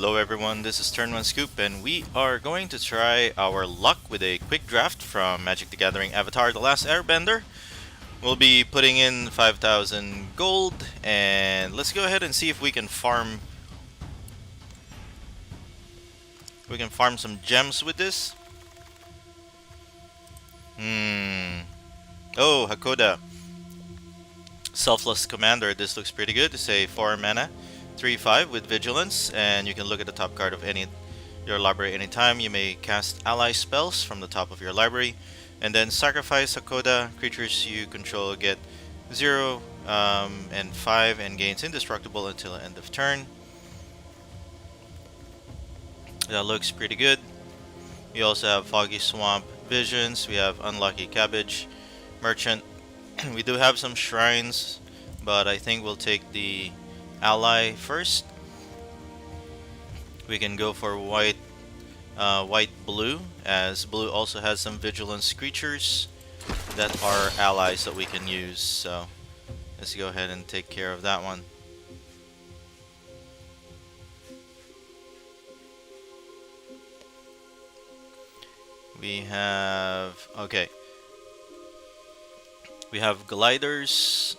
Hello everyone, this is Turn 1 Scoop, and we are going to try our luck with a quick draft from Magic the Gathering Avatar The Last Airbender. We'll be putting in 5,000 gold, and let's go ahead and see if we can farm some gems with this. Oh, Hakoda. Selfless Commander. This looks pretty good. It's a 4 mana, 3/5 with Vigilance, and you can look at the top card of your library anytime. You may cast ally spells from the top of your library, and then sacrifice Hakoda. Creatures you control get 0 and 5 and gains indestructible until the end of turn. That looks pretty good. We also have Foggy Swamp, Visions. We have Unlucky Cabbage, Merchant. We do have some shrines, but I think we'll take the ally first. We can go for white blue, as blue also has some vigilance creatures that are allies that we can use. So let's go ahead and take care of that one. We have we have gliders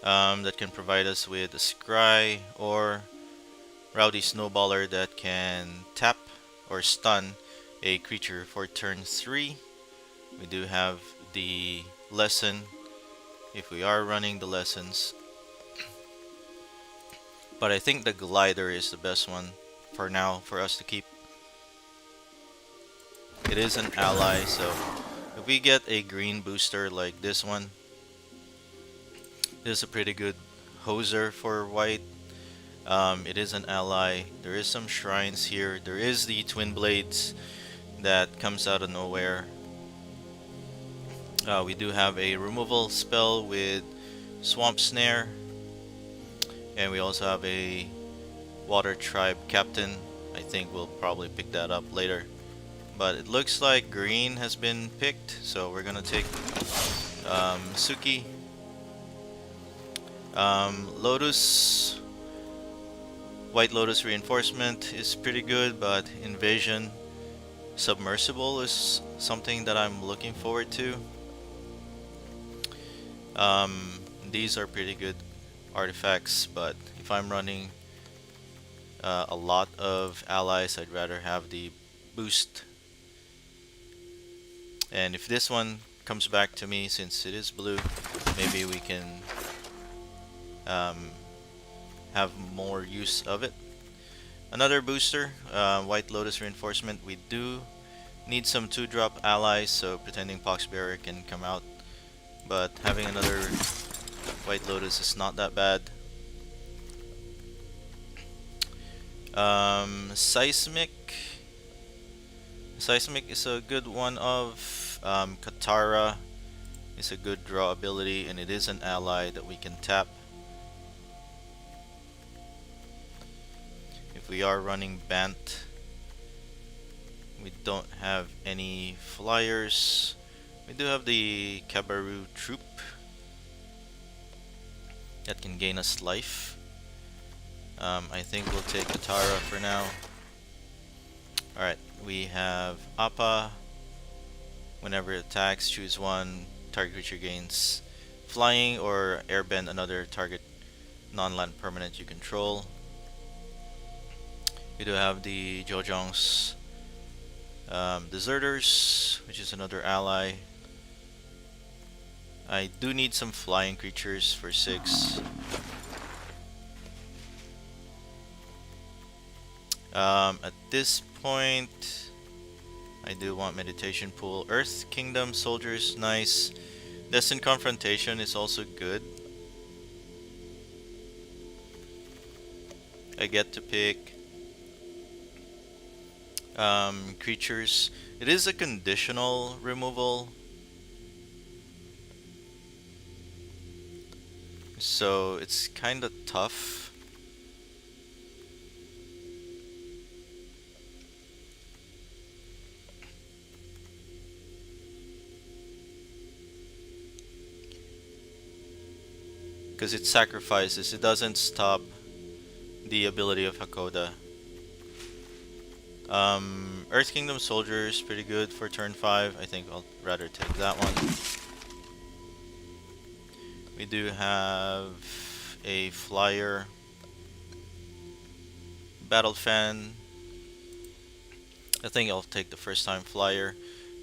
that can provide us with a scry, or Rowdy Snowballer that can tap or stun a creature for turn 3. We do have the lesson if we are running the lessons, but I think the glider is the best one for now for us to keep. It is an ally, so if we get a green booster like this one, this is a pretty good hoser for white. It is an ally. There is some shrines here. There is the Twin Blades that comes out of nowhere. We do have a removal spell with Swamp Snare, and we also have a Water Tribe Captain. I think we'll probably pick that up later. But it looks like green has been picked, so we're gonna take Suki. Lotus, White Lotus Reinforcement is pretty good, but Invasion Submersible is something that I'm looking forward to. These are pretty good artifacts, but if I'm running a lot of allies, I'd rather have the boost. And if this one comes back to me, since it is blue, maybe we can have more use of it. Another booster, White Lotus Reinforcement. We do need some 2-drop allies, so Pretending Poxbearer can come out, but having another White Lotus is not that bad. Seismic is a good one of Katara is a good draw ability, and it is an ally that we can tap. If we are running Bant, we don't have any flyers. We do have the Kabaru Troop that can gain us life. I think we'll take Katara for now. Alright, we have Appa. Whenever it attacks, choose one. Target creature gains flying, or airbend another target non-land permanent you control. We do have the Jojong's Deserters, which is another ally. I do need some flying creatures for 6. At this point, I do want Meditation Pool. Earth Kingdom Soldiers, nice. Destined Confrontation is also good. I get to pick creatures. It is a conditional removal, so it's kind of tough. Because it sacrifices, it doesn't stop the ability of Hakoda. Earth Kingdom Soldier is pretty good for turn 5. I think I'll rather take that one. We do have a flyer. Battle Fan. I think I'll take the first time flyer.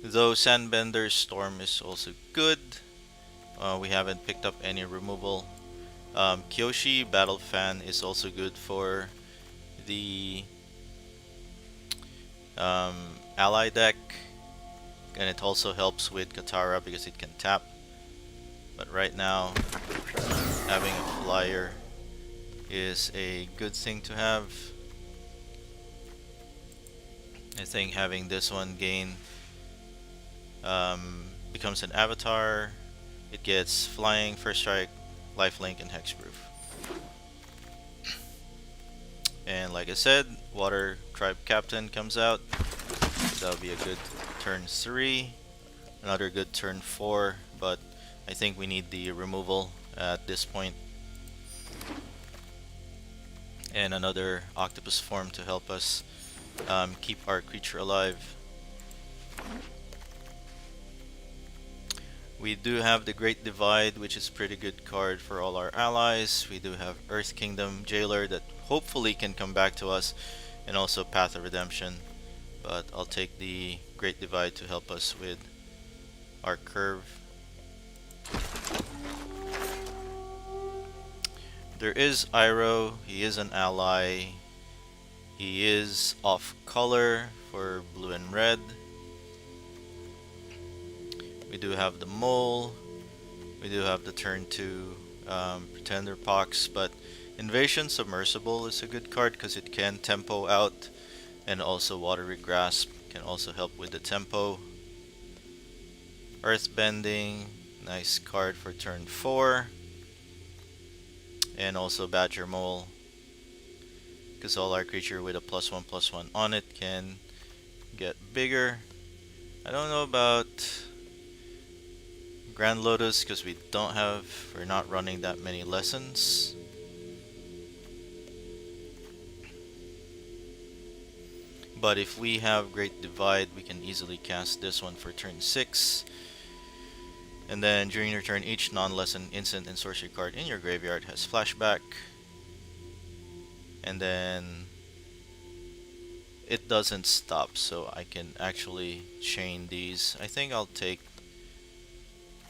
Though Sandbender's Storm is also good. We haven't picked up any removal. Kyoshi Battle Fan is also good for the ally deck, and it also helps with Katara because it can tap. But right now, having a flyer is a good thing to have. I think having this one gain becomes an avatar. It gets flying, first strike, lifelink, and hexproof. And like I said, Water Tribe Captain comes out. That'll be a good turn 3. Another good turn 4, but I think we need the removal at this point. And another octopus form to help us keep our creature alive. We do have the Great Divide, which is a pretty good card for all our allies. We do have Earth Kingdom Jailer that hopefully can come back to us, and also Path of Redemption. But I'll take the Great Divide to help us with our curve. There is Iroh. He is an ally. He is off color for blue and red. We do have the Mole. We do have the turn 2 Pretender Pox, but Invasion Submersible is a good card because it can tempo out, and also Watery Grasp can also help with the tempo. Earthbending, nice card for turn 4. And also Badger Mole, because all our creature with a +1/+1 on it can get bigger. I don't know about Grand Lotus because we're not running that many lessons. But if we have Great Divide, we can easily cast this one for turn 6. And then during your turn, each non-lesson instant and sorcery card in your graveyard has flashback. And then it doesn't stop, so I can actually chain these. I think I'll take...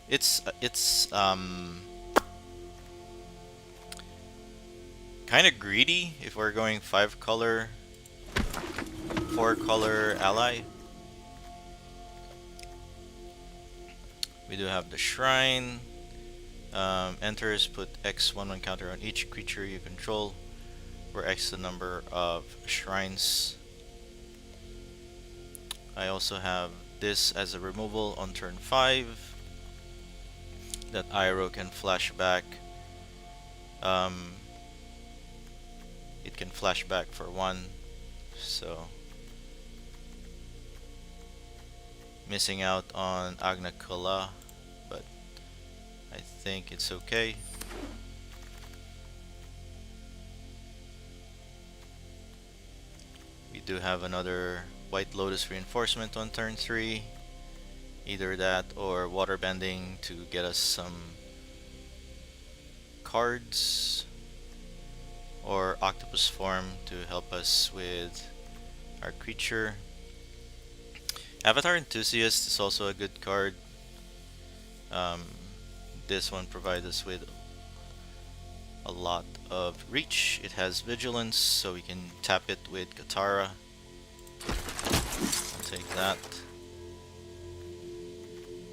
It's kind of greedy if we're going 5 color, 4 color ally. We do have the Shrine. Enters, put X/1/1 counter on each creature you control, where X the number of shrines. I also have this as a removal on turn 5. That Iroh can flash back. It can flash back for 1, so missing out on Agna Kula, but I think it's okay. We do have another White Lotus reinforcement on turn 3. Either that or Waterbending to get us some cards, or Octopus Form to help us with our creature. Avatar Enthusiast is also a good card. This one provides us with a lot of reach. It has Vigilance, so we can tap it with Katara. I'll take that.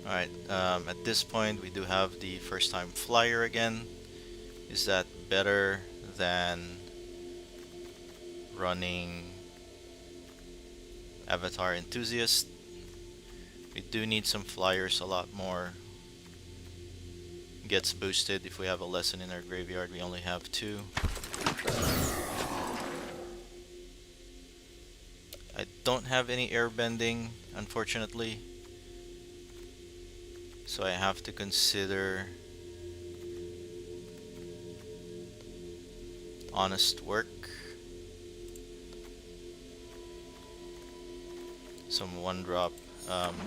Alright, at this point we do have the first time flyer again. Is that better than running Avatar Enthusiast? We do need some flyers a lot more. Gets boosted if we have a lesson in our graveyard. We only have 2. I don't have any airbending, unfortunately, so I have to consider Honest Work. some 1-drop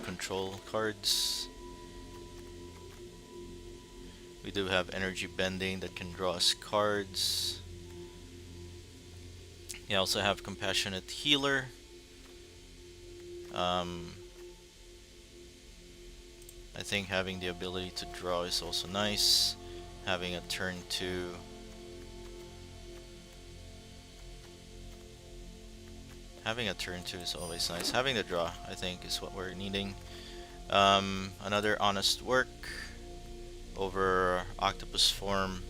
control cards. We do have energy bending that can draw us cards. You also have compassionate healer. I think having the ability to draw is also nice. Having a turn 2. Having a turn 2 is always nice. Having the draw, I think, is what we're needing. Another honest work over octopus form.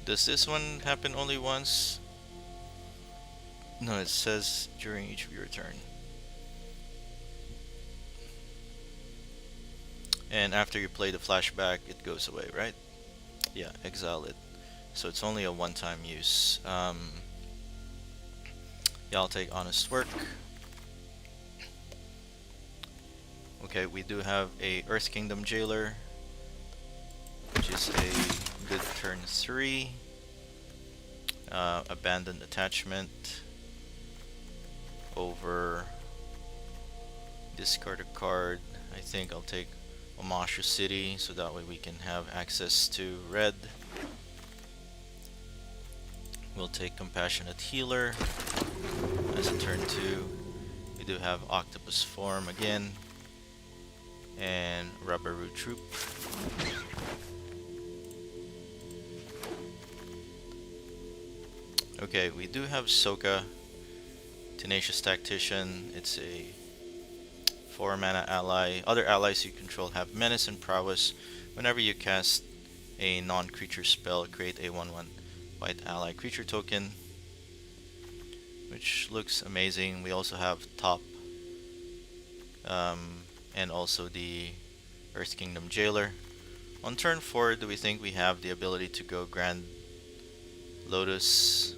Does this one happen only once? No, it says during each of your turn. And after you play the flashback, it goes away, right? Yeah, exile it. So it's only a one-time use. Yeah, I'll take honest work. Okay, we do have a Earth Kingdom Jailer, which is a good turn 3. Abandoned attachment over discard a card. I think I'll take Omashu City, so that way we can have access to red. We'll take Compassionate Healer as a turn 2. We do have Octopus Form again, and Rubberoo Troop. Okay, we do have Sokka, Tenacious Tactician. It's a 4-mana ally. Other allies you control have Menace and Prowess. Whenever you cast a non-creature spell, create a 1/1 white ally creature token, which looks amazing. We also have Top, and also the Earth Kingdom Jailer. On turn 4, do we think we have the ability to go Grand Lotus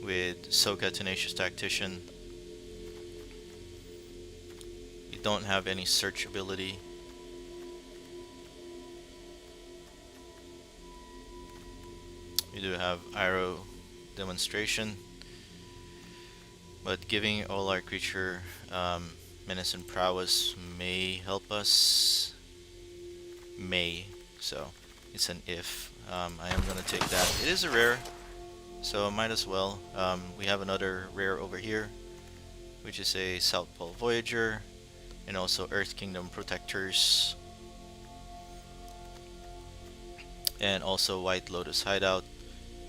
with Sokka, Tenacious Tactician? We don't have any search ability. We do have Arrow Demonstration, but giving all our creature Menace and Prowess may help us. May, so it's an if. I am gonna take that. It is a rare, so might as well. We have another rare over here, which is a South Pole Voyager, and also Earth Kingdom Protectors, and also White Lotus Hideout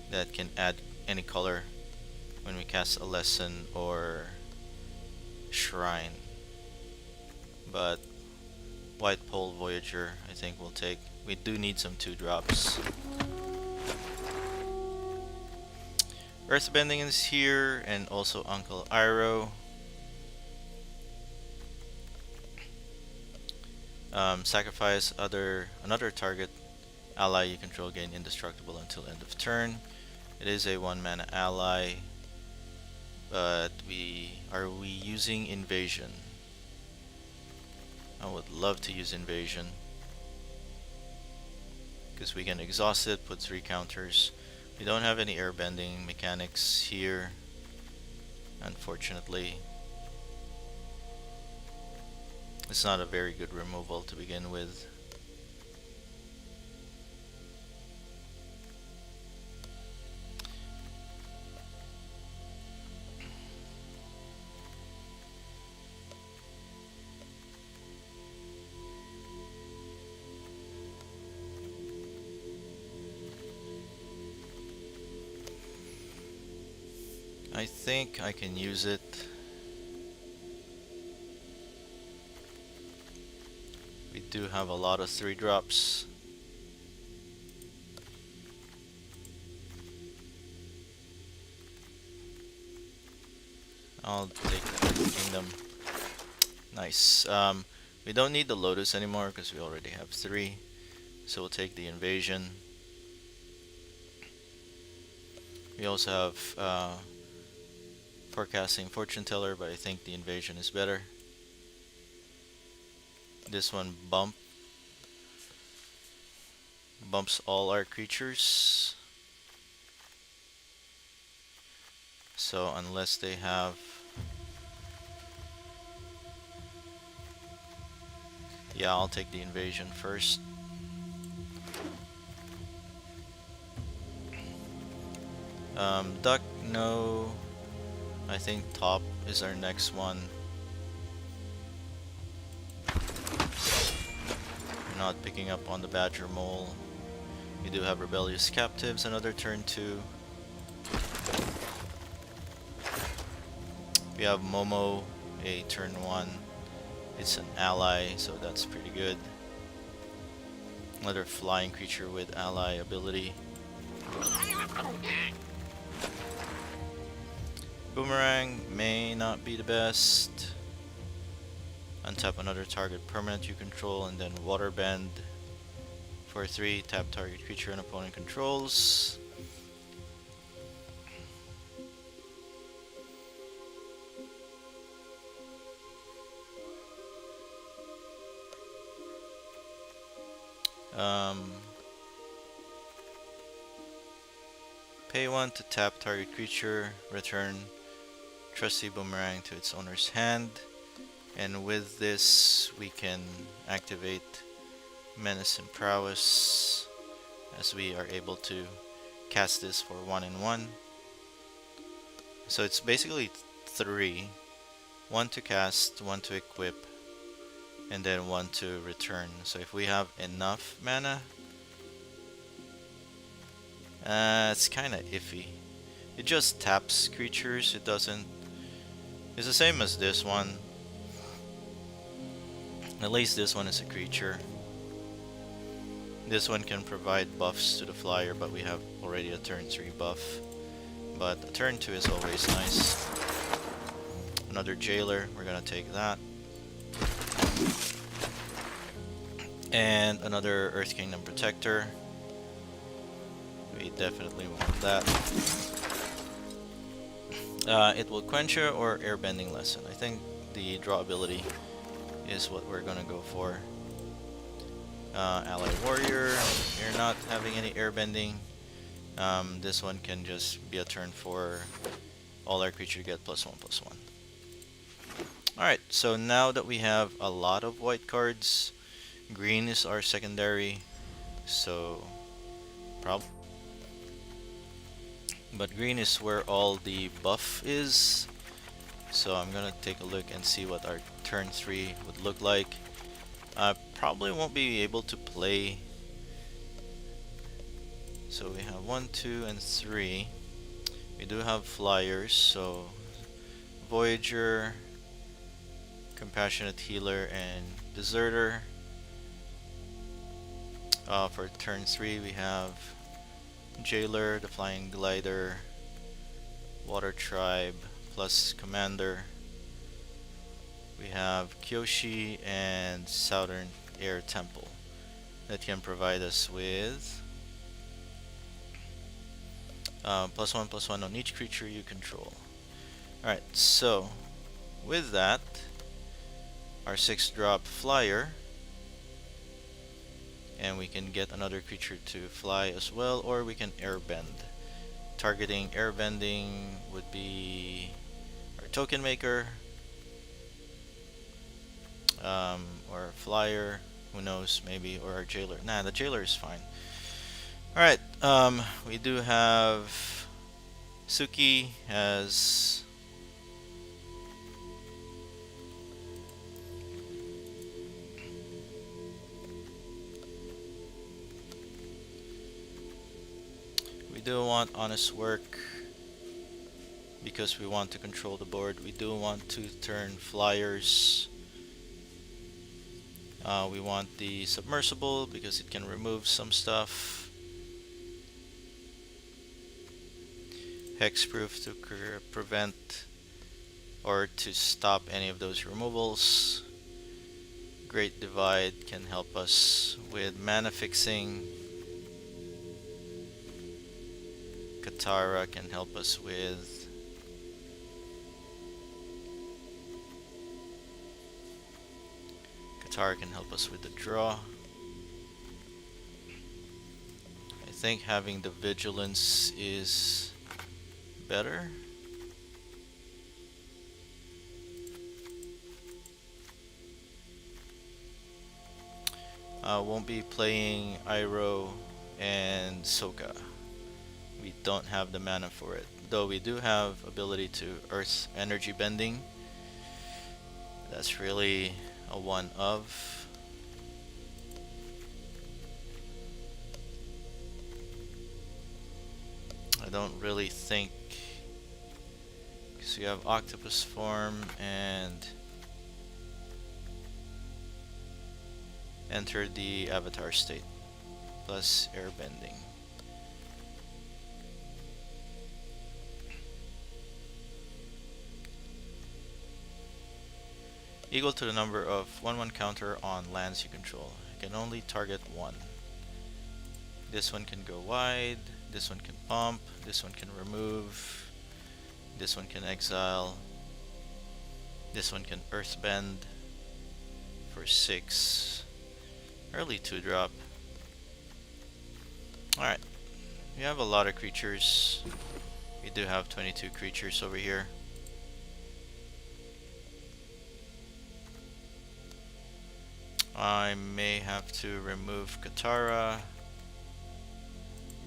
that can add any color when we cast a Lesson or Shrine. But White Pole Voyager, I think we'll take. We do need some 2-drops. Earthbending is here, and also Uncle Iroh. Sacrifice another target ally you control, gain indestructible until end of turn. It is a 1-mana ally, but are we using Invasion? I would love to use Invasion, because we can exhaust it, put 3 counters. We don't have any airbending mechanics here, unfortunately. It's not a very good removal to begin with. I think I can use it. We do have a lot of 3-drops. I'll take the Kingdom. Nice. We don't need the Lotus anymore because we already have 3. So we'll take the Invasion. We also have Forecasting Fortune Teller, but I think the Invasion is better. This one bump bumps all our creatures. So unless they have... Yeah, I'll take the invasion first. Duck, no. I think top is our next one. We're not picking up on the Badger Mole. We do have Rebellious Captives, another turn 2. We have Momo, a turn 1. It's an ally, so that's pretty good. Another flying creature with ally ability. Boomerang may not be the best. Untap another target permanent you control, and then Waterbend for 3. Tap target creature an opponent controls. Pay 1 to tap target creature, return Trusty Boomerang to its owner's hand, and with this we can activate Menace and Prowess, as we are able to cast this for 1 and 1. So it's basically 3. 1 to cast, 1 to equip, and then 1 to return. So if we have enough mana, it's kinda iffy. It just taps creatures, it doesn't... It's the same as this one. At least this one is a creature. This one can provide buffs to the flyer, but we have already a turn 3 buff. But a turn 2 is always nice. Another Jailer, we're gonna take that. And another Earth Kingdom Protector. We definitely want that. It will Quencher or Airbending Lesson. I think the draw ability is what we're gonna go for. Ally Warrior, you're not having any airbending. This one can just be a turn for all our creatures get +1/+1. Alright, so now that we have a lot of white cards, green is our secondary, so but green is where all the buff is. So I'm gonna take a look and see what our turn 3 would look like. I probably won't be able to play. So we have 1, 2, and 3. We do have flyers, so Voyager, Compassionate Healer, and Deserter. For turn 3 we have Jailer, the Flying Glider, Water Tribe, plus Commander. We have Kyoshi and Southern Air Temple that can provide us with +1/+1 on each creature you control. Alright, so with that, our 6-drop flyer, and we can get another creature to fly as well, or we can airbend. Targeting airbending would be our token maker, or flyer, who knows, maybe, or our jailer. Nah, the jailer is fine. Alright, we do have Suki as we do want honest work because we want to control the board. We do want to turn flyers. We want the submersible because it can remove some stuff. Hexproof to prevent or to stop any of those removals. Great Divide can help us with mana fixing. Katara can help us with the draw. think having the vigilance is better. Won't be playing Iroh and Sokka. We don't have the mana for it, though we do have ability to Earth energy bending. That's really a one of. I don't really think, because you have octopus form and enter the avatar state plus air bending. Equal to the number of 1/1 counter on lands you control. You can only target one. This one can go wide, this one can pump, this one can remove, this one can exile, this one can earthbend for 6. Early 2-drop. Alright, we have a lot of creatures. We do have 22 creatures over here. I may have to remove Katara,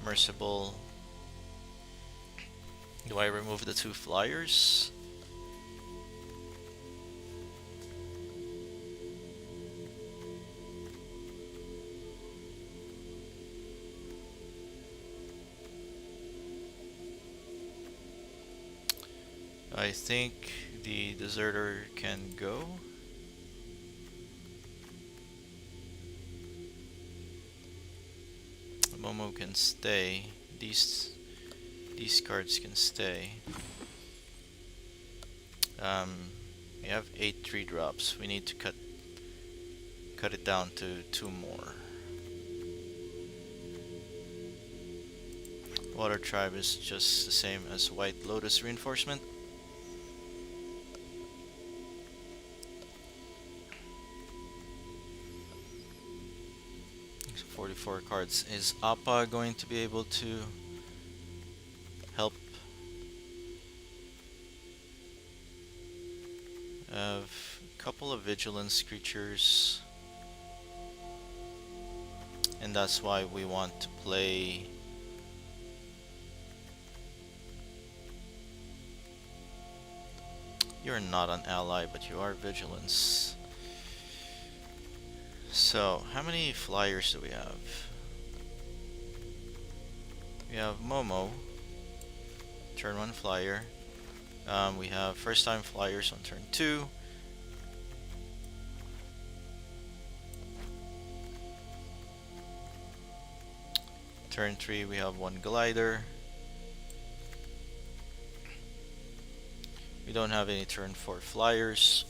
Merciful. Do I remove the 2 flyers? I think the deserter can go. Momo can stay. These cards can stay. We have 8 3-drops. We need to cut it down to 2 more. Water Tribe is just the same as White Lotus reinforcement. So 44 cards. Is Appa going to be able to help? Have a couple of vigilance creatures, and that's why we want to play you're not an ally, but you are vigilance. So how many flyers do we have? We have Momo, turn 1 flyer. We have first time flyers on turn 2. Turn 3 we have 1 glider. We don't have any turn 4 flyers.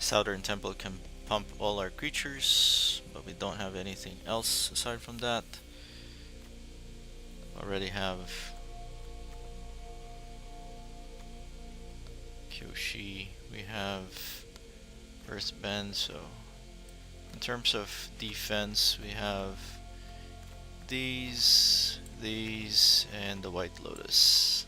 Southern Temple can pump all our creatures, but we don't have anything else aside from that. Already have Kyoshi, we have Earthbend, so in terms of defense we have these, and the White Lotus.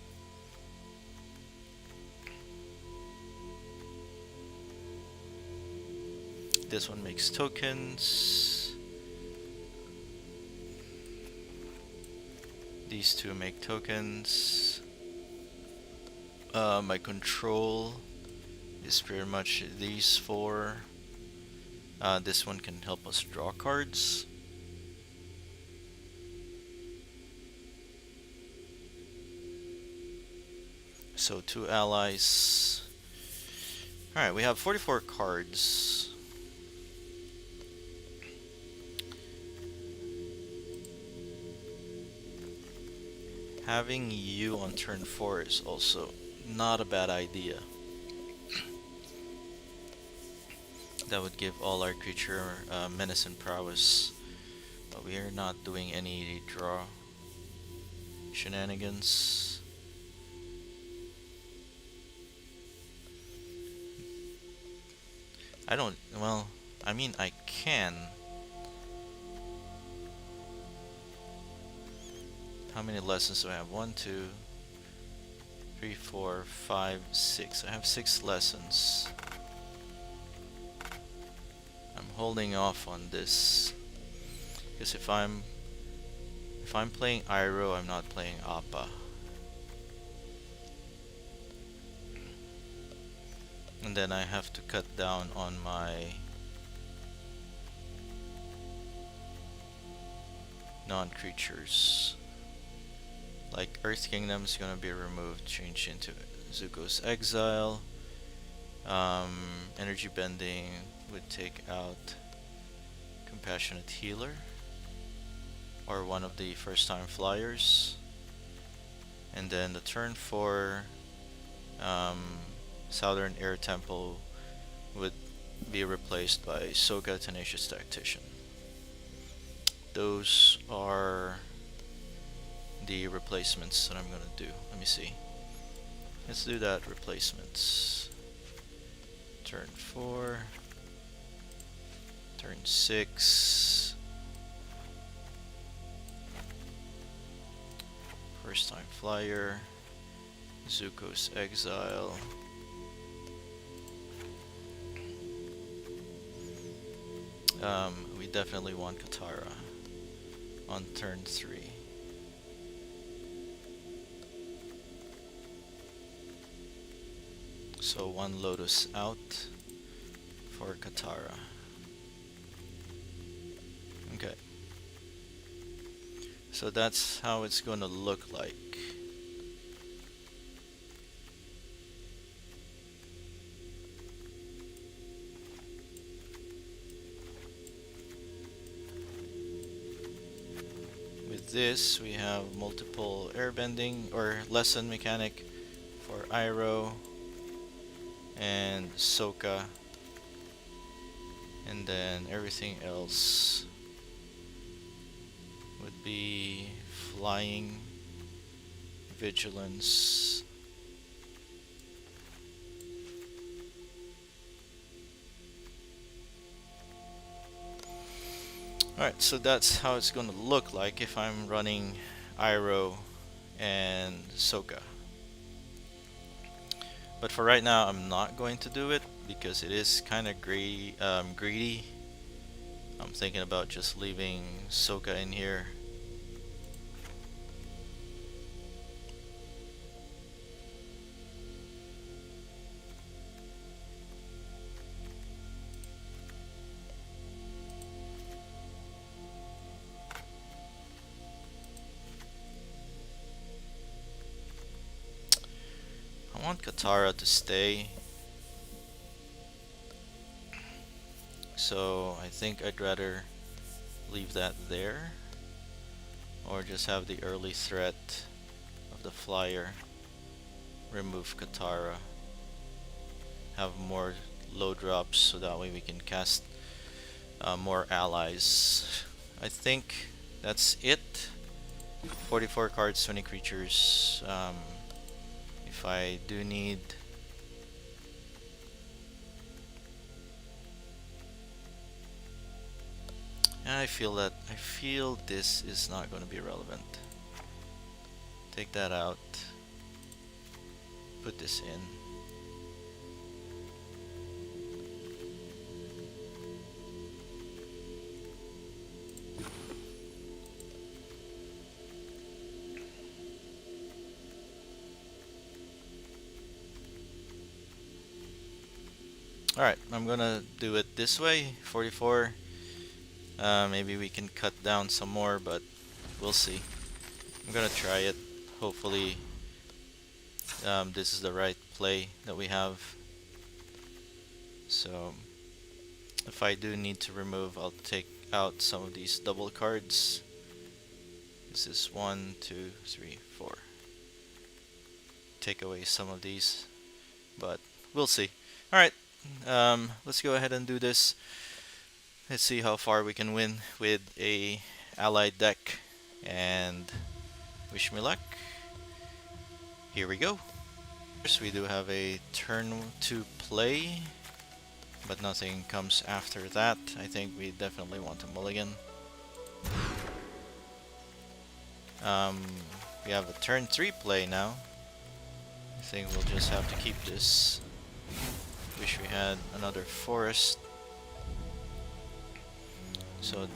This one makes tokens. These 2 make tokens. My control is pretty much these 4. This one can help us draw cards. So 2 allies. Alright, we have 44 cards. Having you on turn 4 is also not a bad idea. That would give all our creature Menace and Prowess, but we are not doing any draw. shenanigans. I don't, well, I mean, I can. How many lessons do I have? 1, 2, 3, 4, 5, 6. I have 6 lessons. I'm holding off on this because if I'm playing Iroh, I'm not playing Appa. And then I have to cut down on my non-creatures. Like Earth Kingdom is gonna be removed, changed into Zuko's Exile. Energy Bending would take out Compassionate Healer or one of the first time flyers. And then the turn 4 Southern Air Temple would be replaced by Sokka Tenacious Tactician. Those are the replacements that I'm gonna do. Let me see. Let's do that. Replacements. Turn 4. Turn 6. First time flyer. Zuko's Exile. We definitely want Katara on turn 3. So 1 Lotus out for Katara. Okay. So that's how it's gonna look like. With this, we have multiple airbending or lesson mechanic for Iroh and Sokka, and then everything else would be flying, vigilance, alright, so that's how it's gonna look like if I'm running Iroh and Sokka. But for right now, I'm not going to do it because it is kind of greedy. I'm thinking about just leaving Sokka in here. I want Katara to stay, so I think I'd rather leave that there or just have the early threat of the flyer, remove Katara, have more low drops so that way we can cast more allies. I think that's it. 44 cards, 20 creatures. If I do need I feel this is not going to be relevant. Take that out. Put this in. Alright, I'm gonna do it this way, 44. Maybe we can cut down some more, but we'll see. I'm gonna try it. Hopefully this is the right play that we have. So if I do need to remove, I'll take out some of these double cards. This is 1, 2, 3, 4. Take away some of these, but we'll see. Alright. Let's go ahead and do this. Let's see how far we can win with a allied deck, and Wish me luck. Here we go. First, we do have a turn to play, but nothing comes after that. I think we definitely want a mulligan. We have a turn 3 play now. I think we'll just have to keep this. Wish we had another forest. So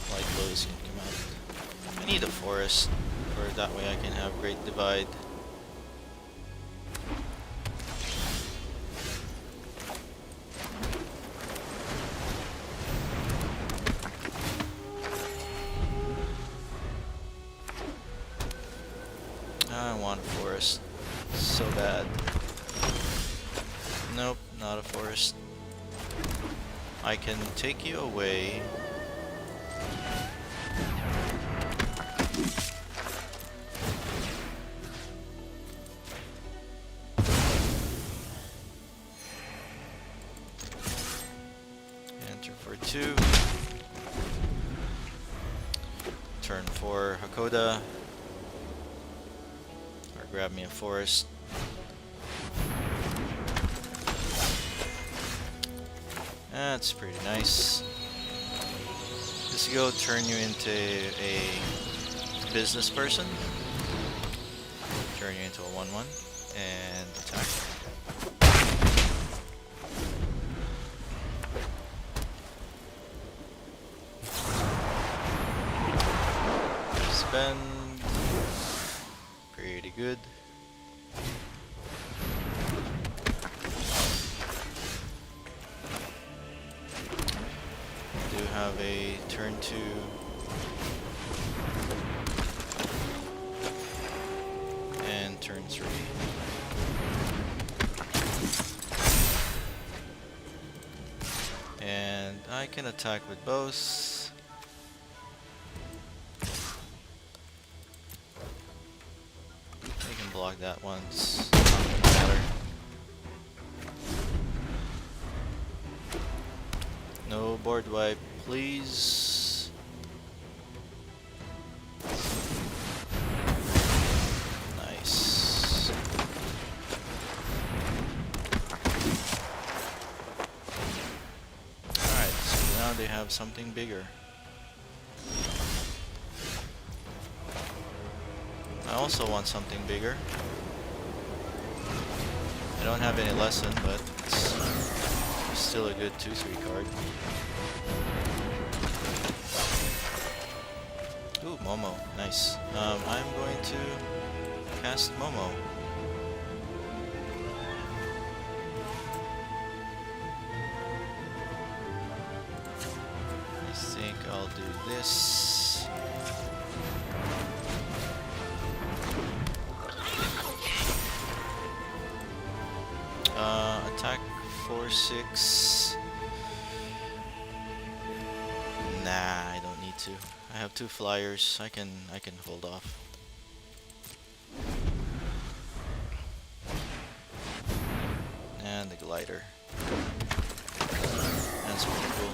White Lotus can come out. I need a forest, or that way I can have Great Divide. I want a forest so bad. Nope, not a forest. I can take you away. Enter for 2. Turn 4 Hakoda. Or grab me a forest. That's pretty nice. Just go turn you into a business person. Turn you into a 1/1 and attack. Spend. Pretty good. Have a turn 2 and turn 3. And I can attack with both. I can block that once. Not gonna matter. No board wipe, please. Nice. Alright, so now they have something bigger. I also want something bigger. I don't have any lesson, but it's still a good 2/3 card. Ooh, Momo, nice. I'm going to cast Momo. I think I'll do this. Attack 4/6. Nah, I don't need to. I have 2 flyers. I can hold off. And the glider. That's pretty cool.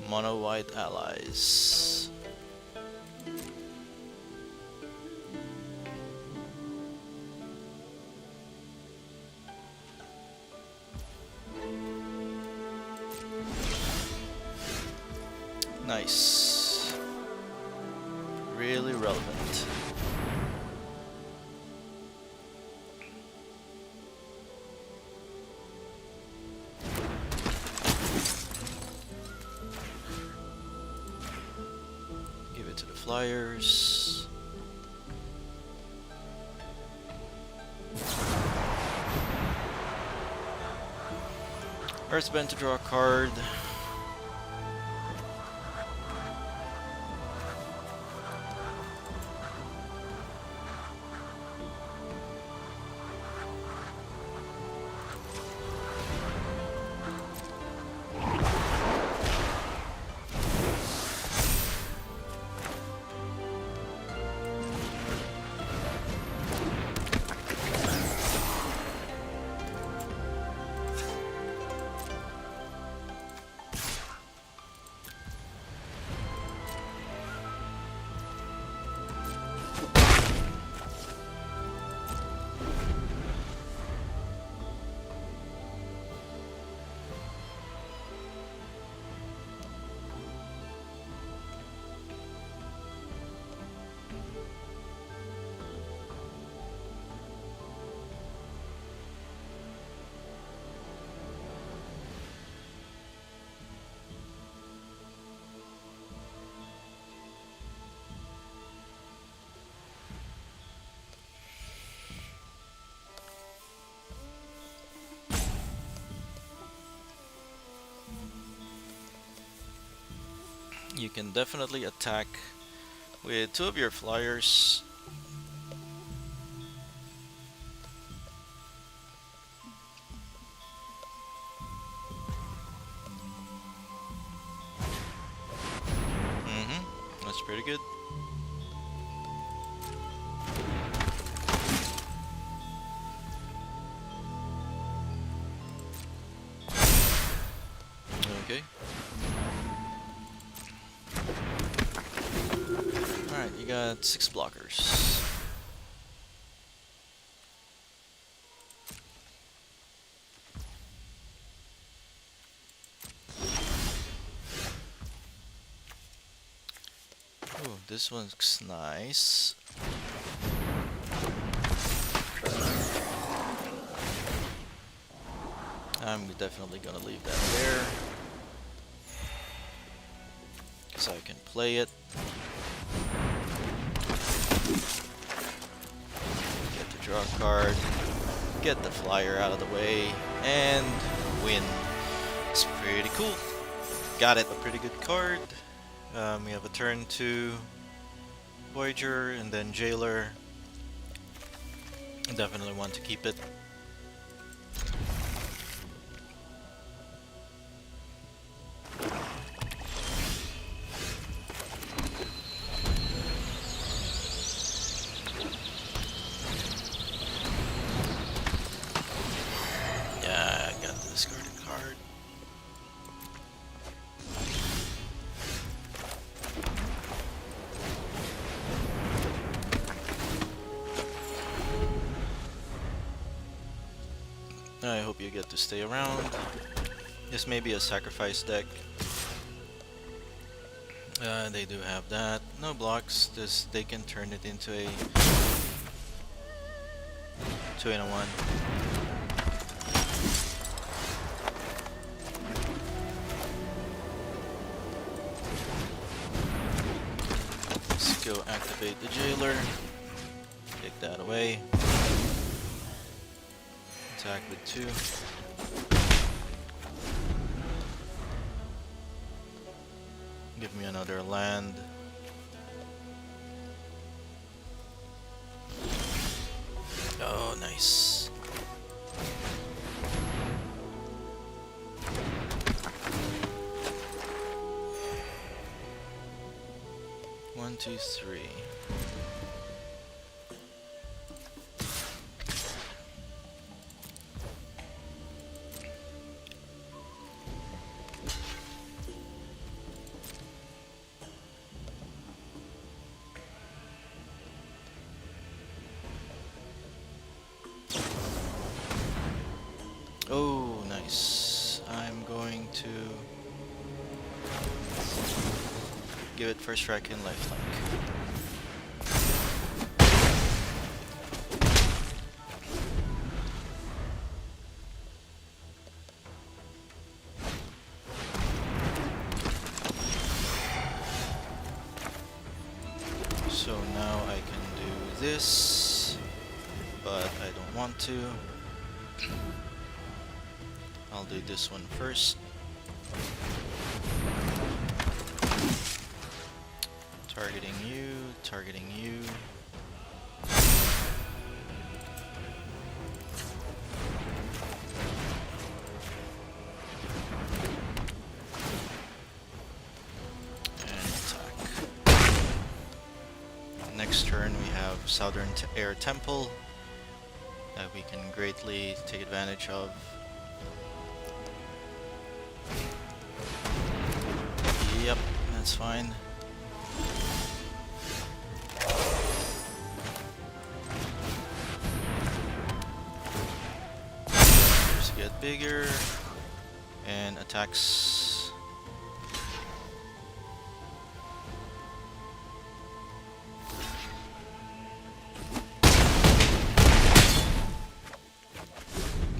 Mono white allies. Nice. Really relevant. Flyers. Earthbend to draw a card. You can definitely attack with 2 of your flyers. That's pretty good. Okay. Alright, you got 6 blockers. Ooh, this one looks nice. I'm definitely gonna leave that there, because I can play it. Get the draw card, get the flyer out of the way, and win. It's pretty cool. Got it, a pretty good card. We have a turn 2 Voyager and then Jailer. Definitely want to keep it. Yeah, I got the discarded card. I hope you get to stay around. This may be a sacrifice deck. They do have that. No blocks. They can turn it into a 2-in-1. Let's go activate the Jailer. Take that away. Attack with 2. Give me another land. Oh, nice. One, two, three. Oh, nice. I'm going to give it first strike and lifelink. So now I can do this, but I don't want to. I'll do this one first. Targeting you, targeting you. And attack. Next turn we have Southern Air Temple that we can greatly take advantage of. Yep, that's fine. Just get bigger and attacks.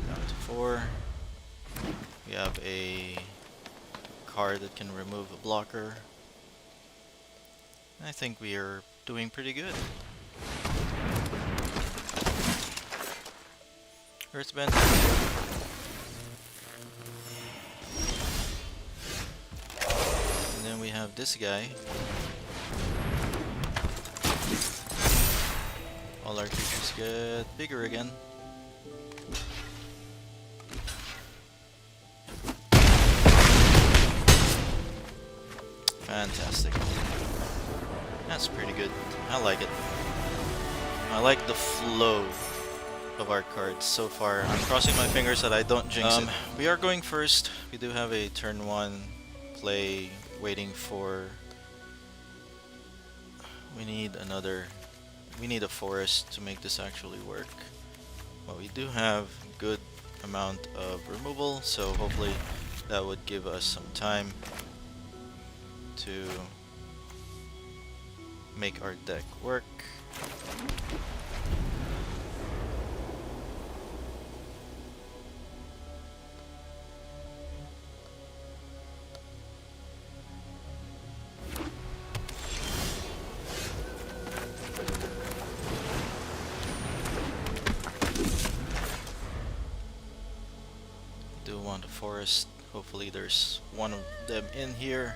Down to 4. We have a card that can remove a blocker. I think we are doing pretty good. Earthbend. And then we have this guy. All our creatures get bigger again. Fantastic. That's pretty good. I like it. I like the flow of our cards so far. I'm crossing my fingers that I don't jinx it. We are going first. We do have a turn 1 play waiting for... We need a forest to make this actually work. But we do have good amount of removal, so hopefully that would give us some time to make our deck work. Do want a forest. Hopefully there's one of them in here.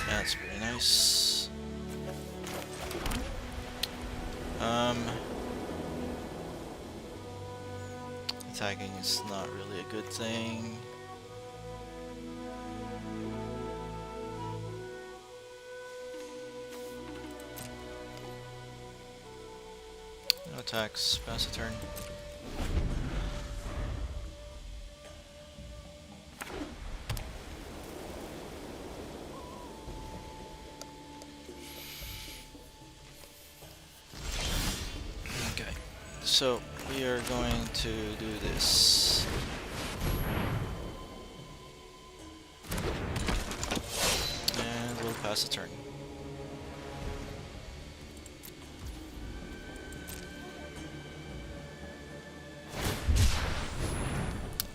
That's pretty nice. Attacking is not really a good thing. No attacks, pass a turn. Okay, so we are going to do this. And we'll pass a turn.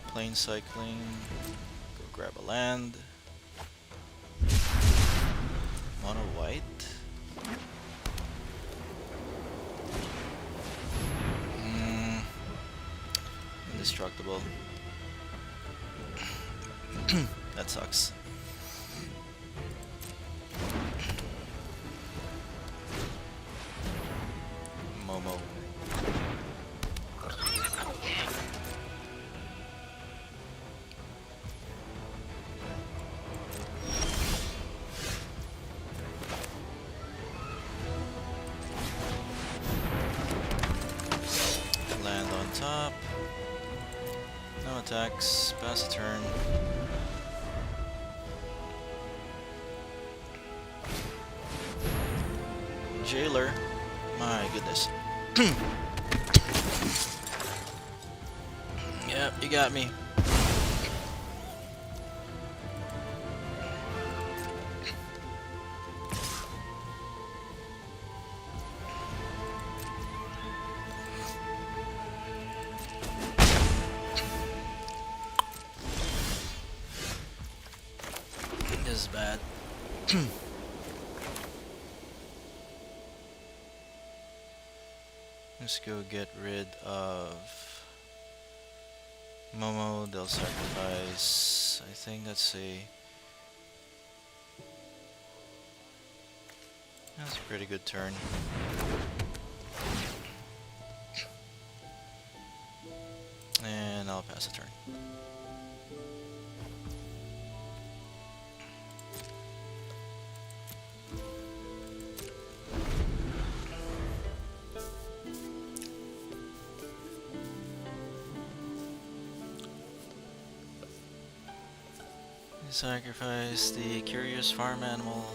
Plane cycling. Go grab a land. Mono white. Indestructible. That sucks. Momo. Land on top. No attacks, pass a turn. Jailer, my goodness. Yep, you got me. This is bad. Let's go get rid of Momo. They'll sacrifice. I think that's a pretty good turn. And I'll pass a turn. Sacrifice the curious farm animal.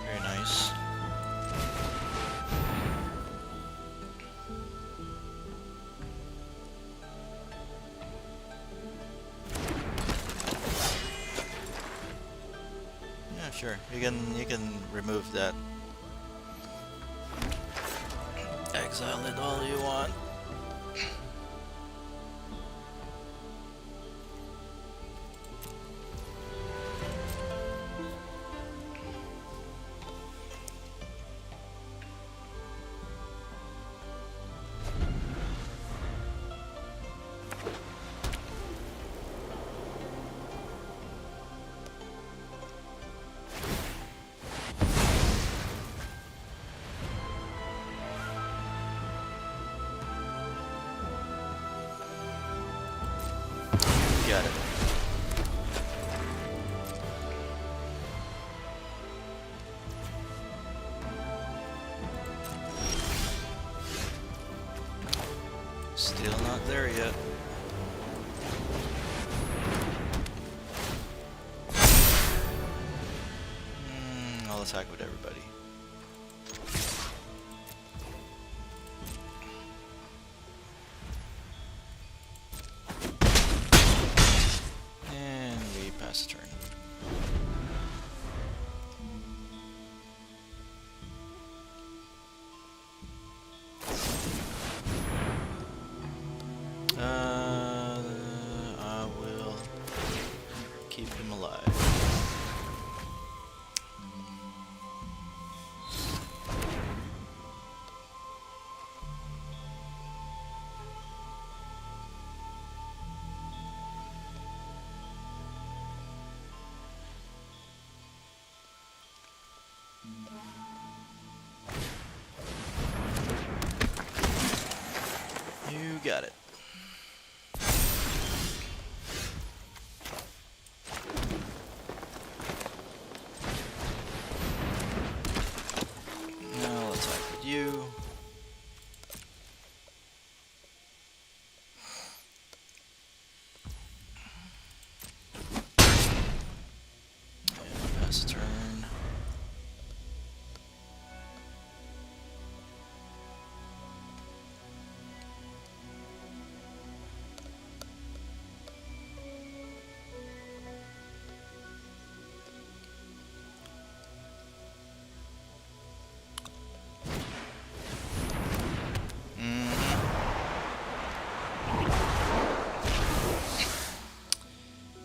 Very nice. Sure, you can remove that. Exile it all you want. Got it. Still not there yet. I'll attack with everybody. And we pass the turn. I will keep him alive. You got it. Now let's attack with you. And pass the turn.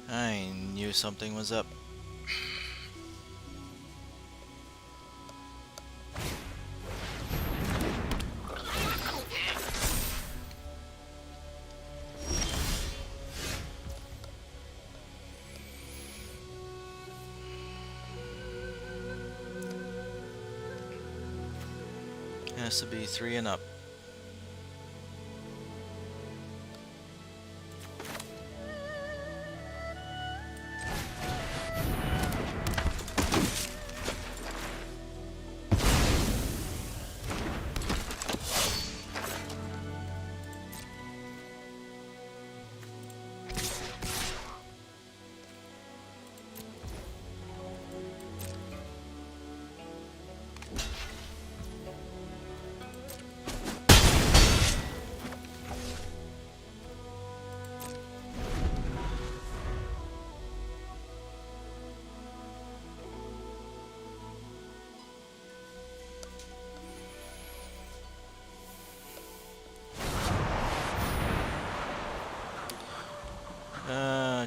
I knew something was up. It has to be 3 and up.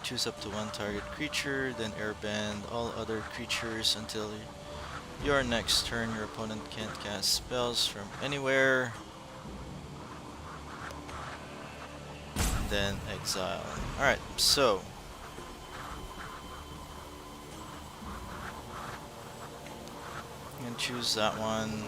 Choose up to 1 target creature, then airband all other creatures until your next turn. Your opponent can't cast spells from anywhere. Then exile. Alright, so I'm gonna choose that one.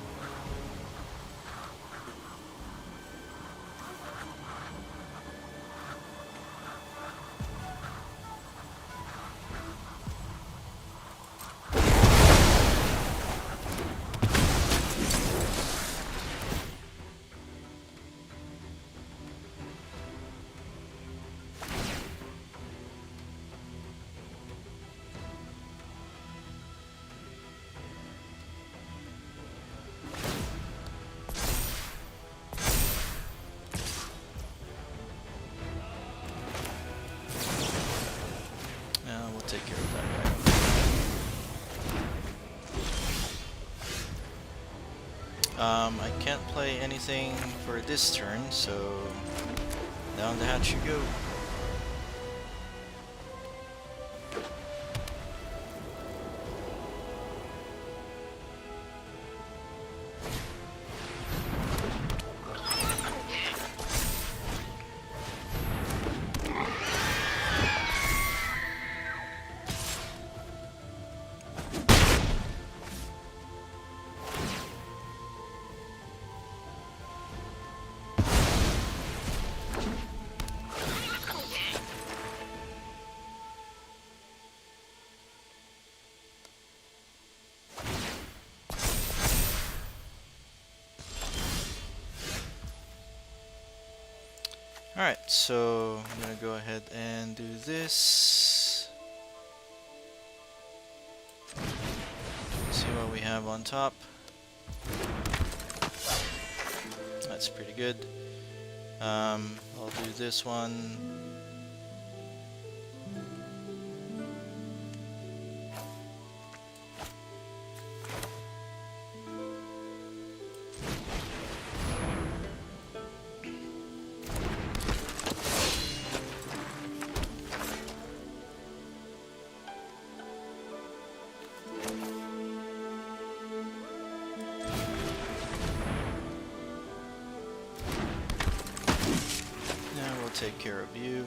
I can't play anything for this turn, so down the hatch you go. Alright, so I'm gonna go ahead and do this. See what we have on top. That's pretty good. I'll do this one. Take care of you.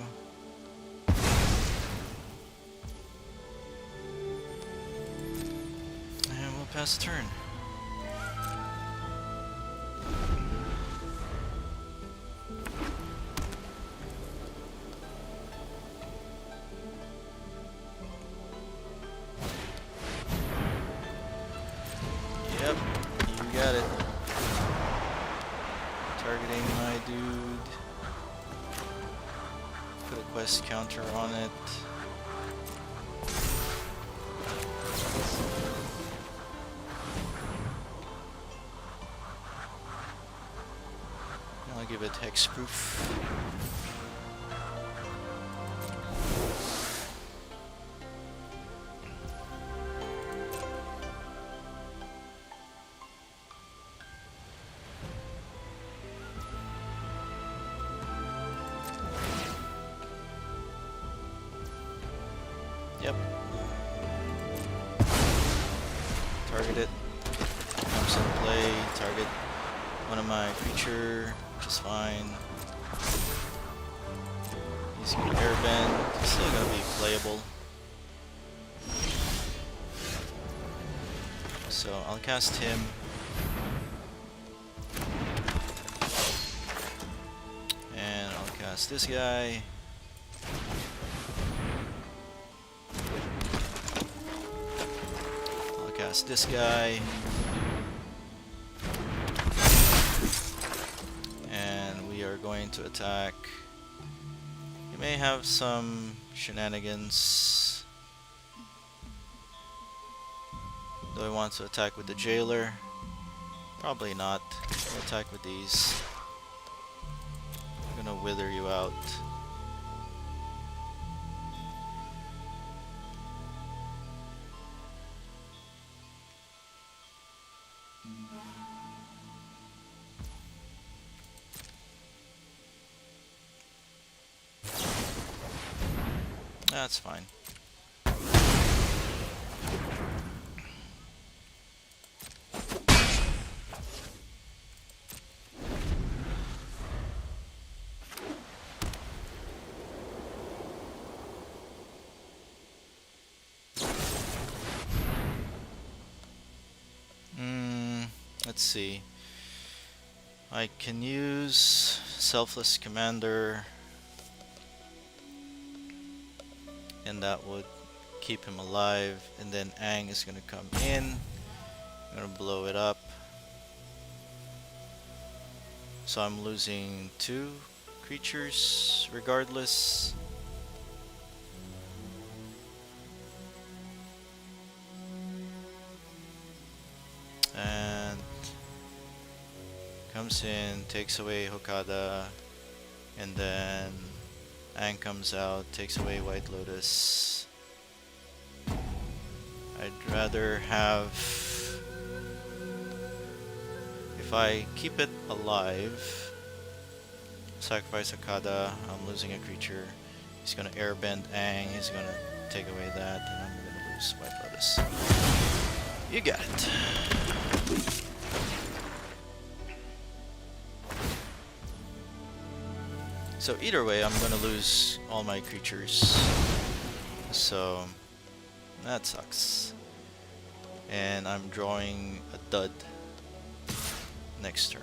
And we'll pass the turn. Yep, you got it. Targeting my dude. Put a quest counter on it. I'll give it hexproof. Yep. Target it. Comes into play. Target one of my creature, which is fine. He's gonna airbend. He's still gonna be playable. So I'll cast him. And I'll cast this guy. This guy, and we are going to attack. He may have some shenanigans. Do I want to attack with the jailer? Probably not. I'll attack with these. I'm gonna wither you out. That's fine. Let's see. I can use Selfless Commander, and that would keep him alive, and then Aang is gonna come in. I'm gonna blow it up. So I'm losing 2 creatures regardless. And comes in, takes away Hakoda, and then Aang comes out, takes away White Lotus. I'd rather have... If I keep it alive, sacrifice Hakoda, I'm losing a creature. He's gonna airbend Aang, he's gonna take away that, and I'm gonna lose White Lotus. You got it. So either way, I'm gonna lose all my creatures. So that sucks. And I'm drawing a dud next turn.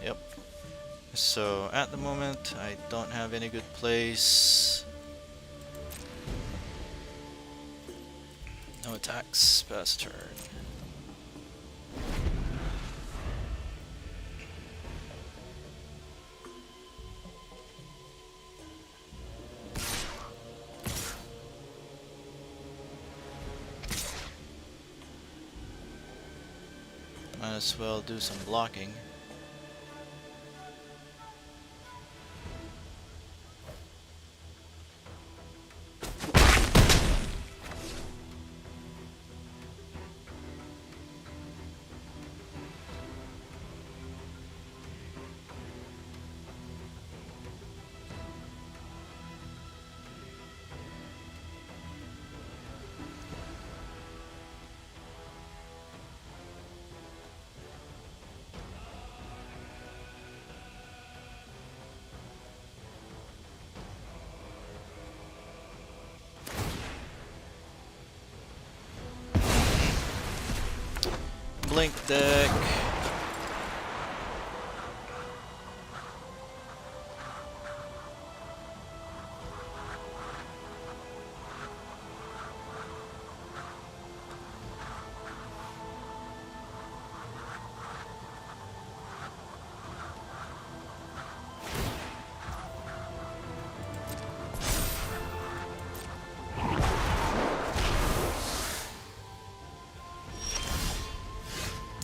Yep. So at the moment, I don't have any good plays. No attacks, past turn. Might as well do some blocking. Blink deck.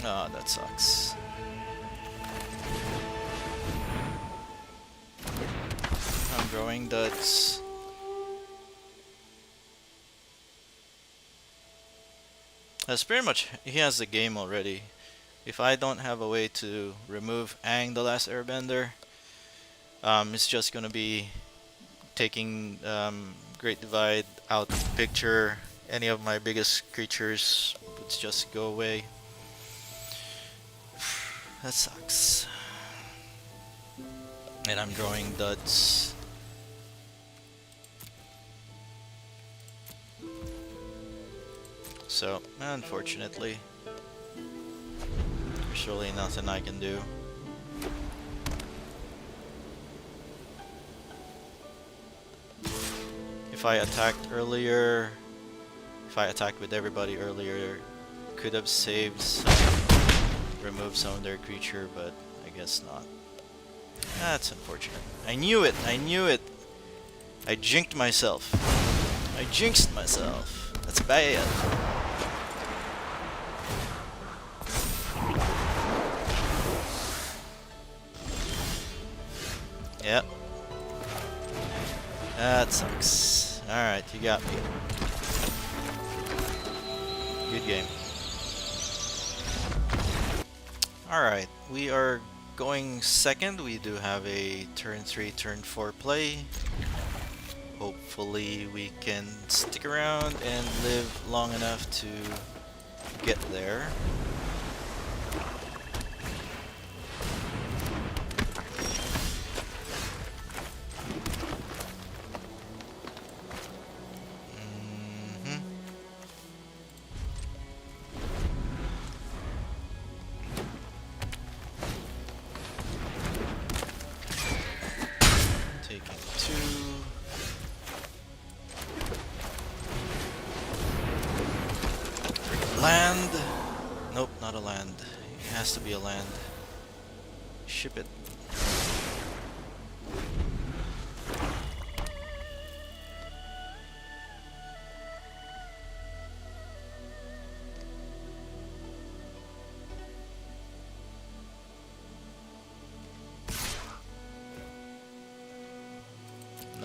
Oh, that sucks. I'm drawing duds. That's pretty much, he has the game already. If I don't have a way to remove Aang, the last airbender, it's just gonna be taking Great Divide out of the picture. Any of my biggest creatures would just go away. That sucks. And I'm drawing duds. So, unfortunately, there's really nothing I can do. If I attacked earlier, if I attacked with everybody earlier, could have saved some, removed some of their creature, but I guess not. That's unfortunate. I knew it! I knew it! I jinxed myself. I jinxed myself. That's bad. Yep. That sucks. Alright, you got me. Good game. Alright, we are going second. We do have a turn 3, turn 4 play. Hopefully we can stick around and live long enough to get there. Land? Nope, not a land. It has to be a land. Ship it.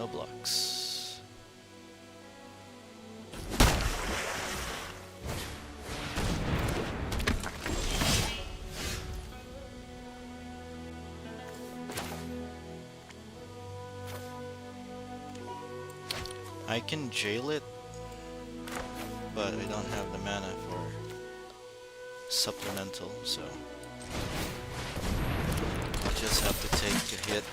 No blocks. I can jail it, but we don't have the mana for supplemental, so I just have to take a hit.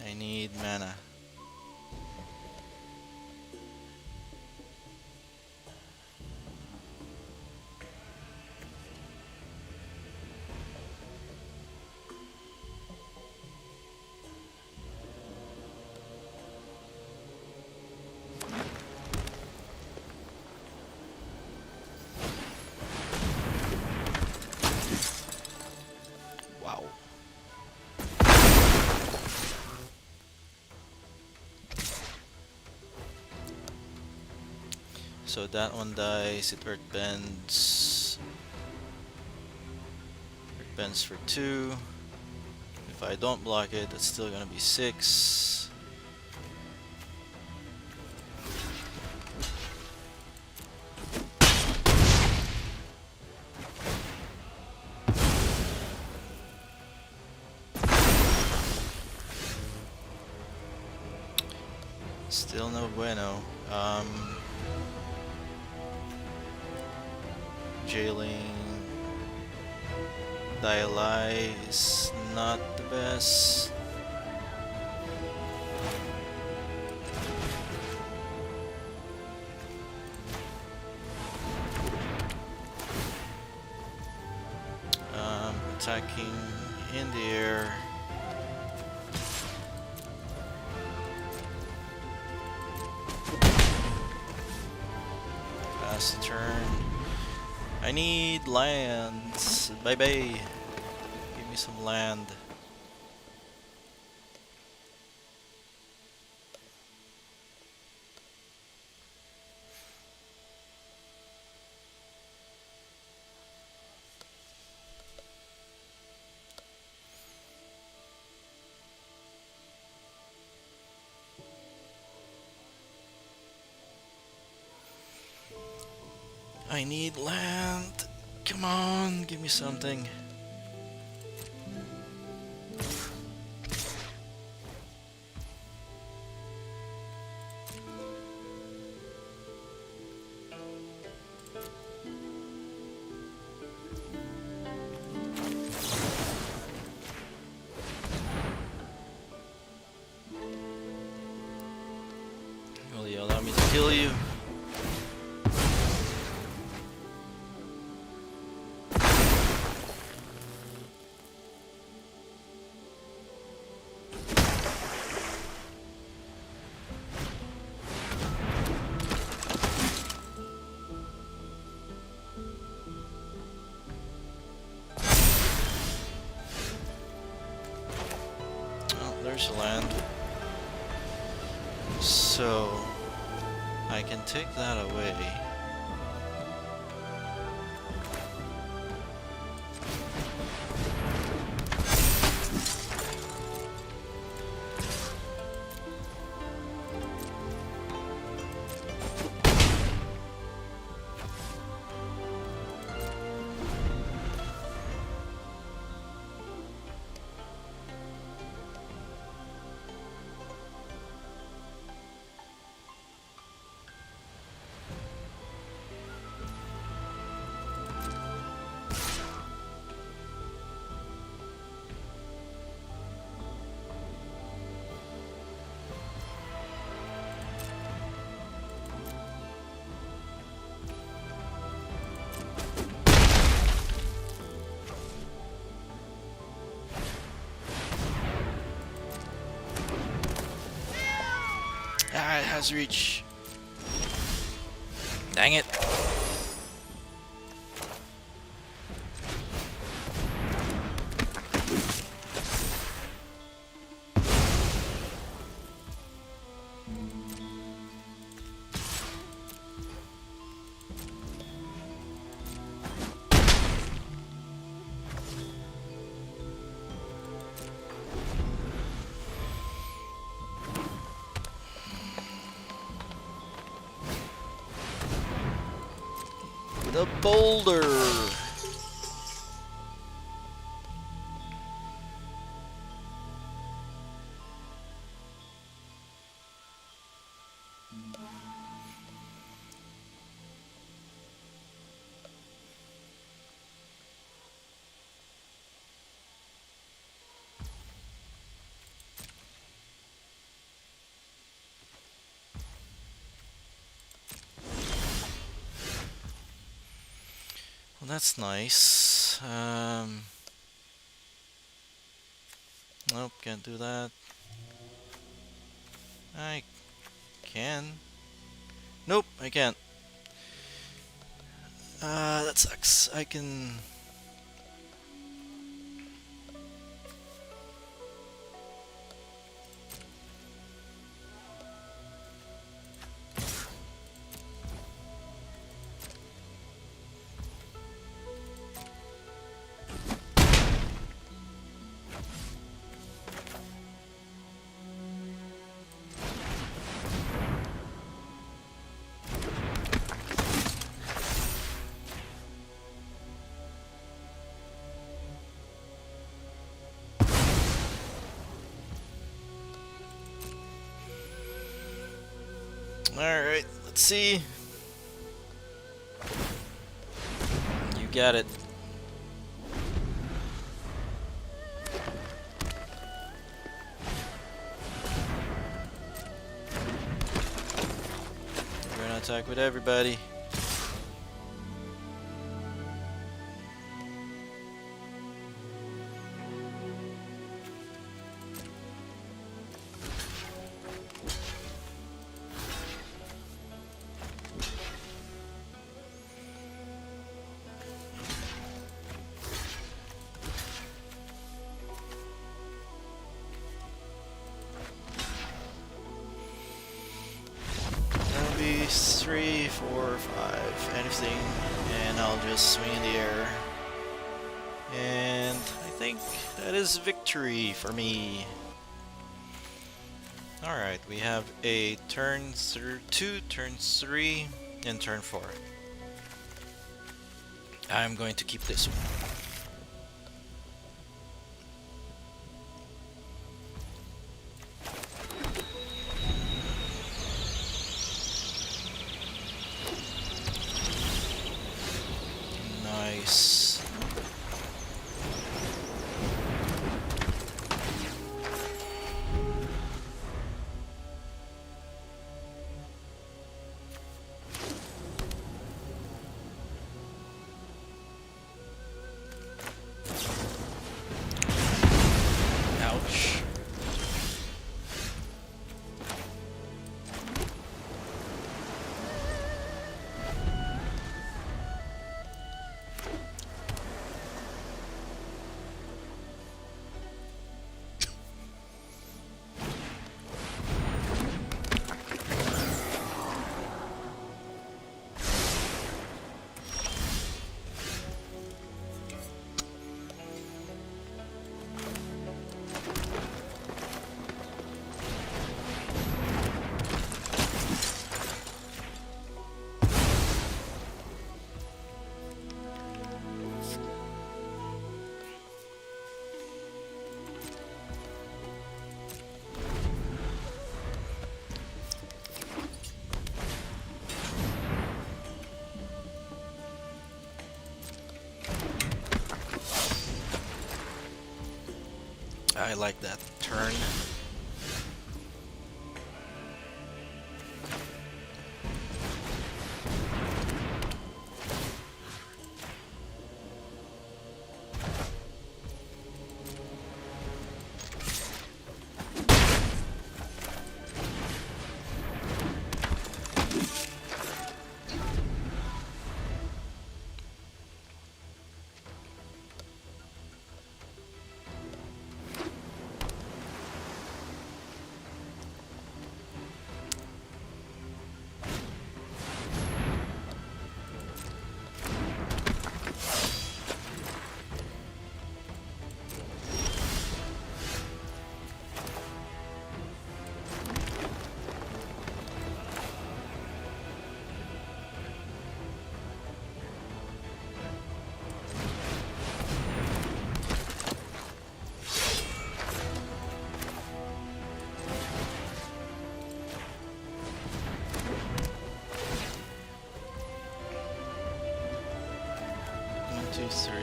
I need mana. Wow. So that one dies, it earth bends. Earth bends for 2. If I don't block it, it's still gonna be 6. Still no bueno. Jailing ATLA is not the best. Attacking in the air. Pass the turn. I need lands. Bye bye. Give me some land. I need land. Come on, give me something. Will you allow me to kill you? There's land. So I can take that away. Ah, it has reach. Dang it. The boulder! Well, that's nice. Nope, can't do that. I can. Nope, I can't. That sucks. I can... Alright, let's see. You got it. We're gonna attack with everybody. That'll be 3, 4, 5, anything, and I'll just swing in the air. And I think that is victory for me. Alright, we have a turn 2, turn 3, and turn 4. I'm going to keep this one. Nice. Ouch. I like that turn. 2, 3.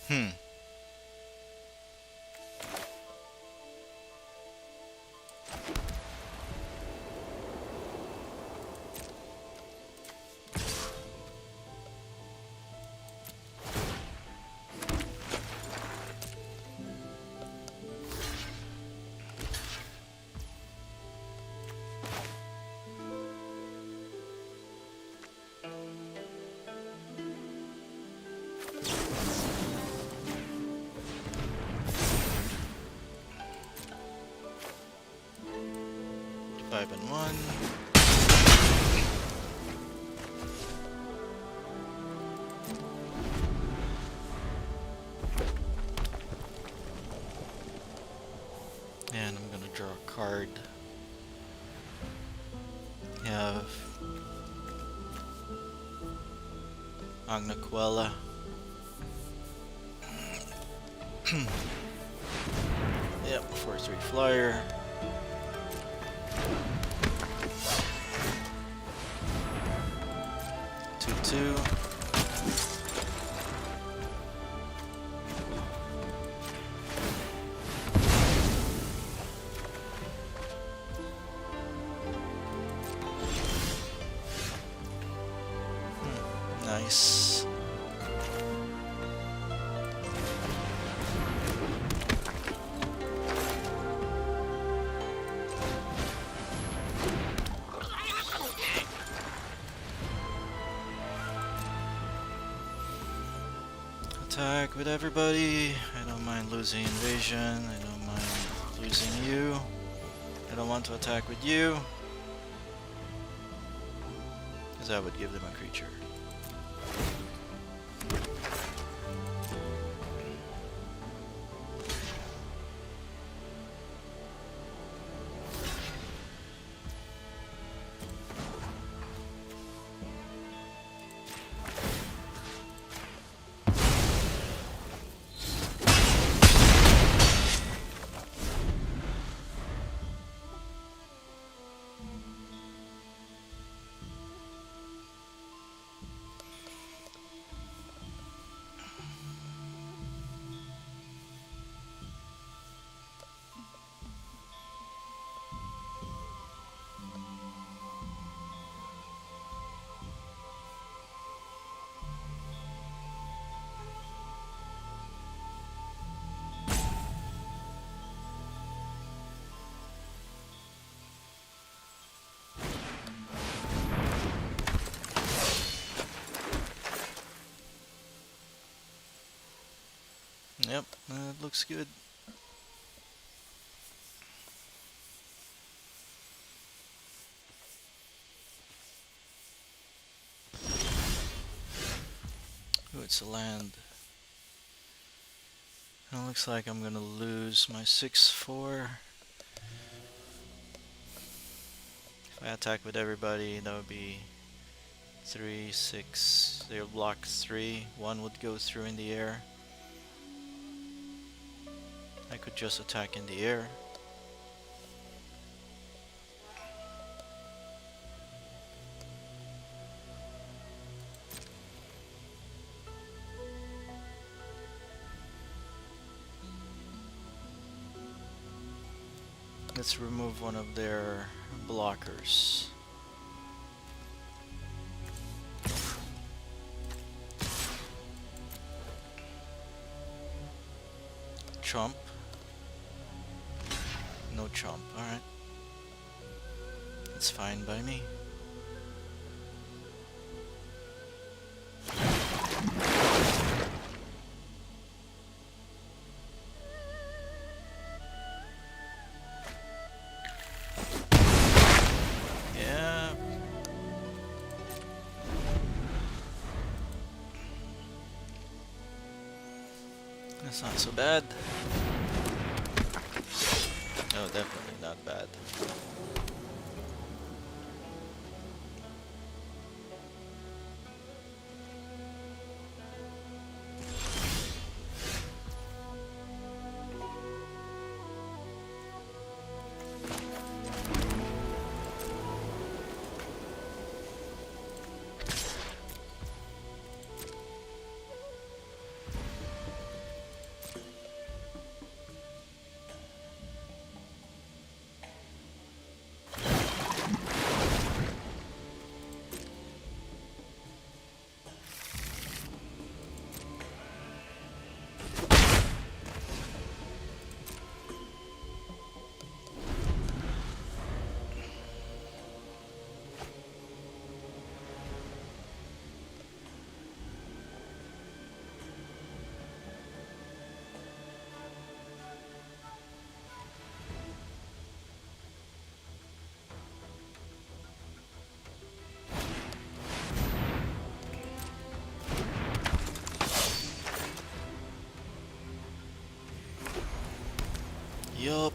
Hmm. Five and 1. And I'm gonna draw a card. We have Agnaquella. Yep, 4/3 flyer. Two. Nice. Attack with everybody. I don't mind losing invasion. I don't mind losing you. I don't want to attack with you, because that would give them a creature. Yep, that looks good. Ooh, it's a land. It looks like I'm gonna lose my 6/4. If I attack with everybody, that would be 3, 6. They'll block 3. 1 would go through in the air. I could just attack in the air. Let's remove one of their blockers. Chomp. No chomp, alright. It's fine by me. That's not so bad. No, definitely not bad. Yup.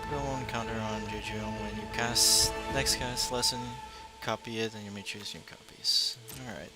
Put a one counter on Juju when you cast next cast lesson, copy it, and you may choose new copies. Alright.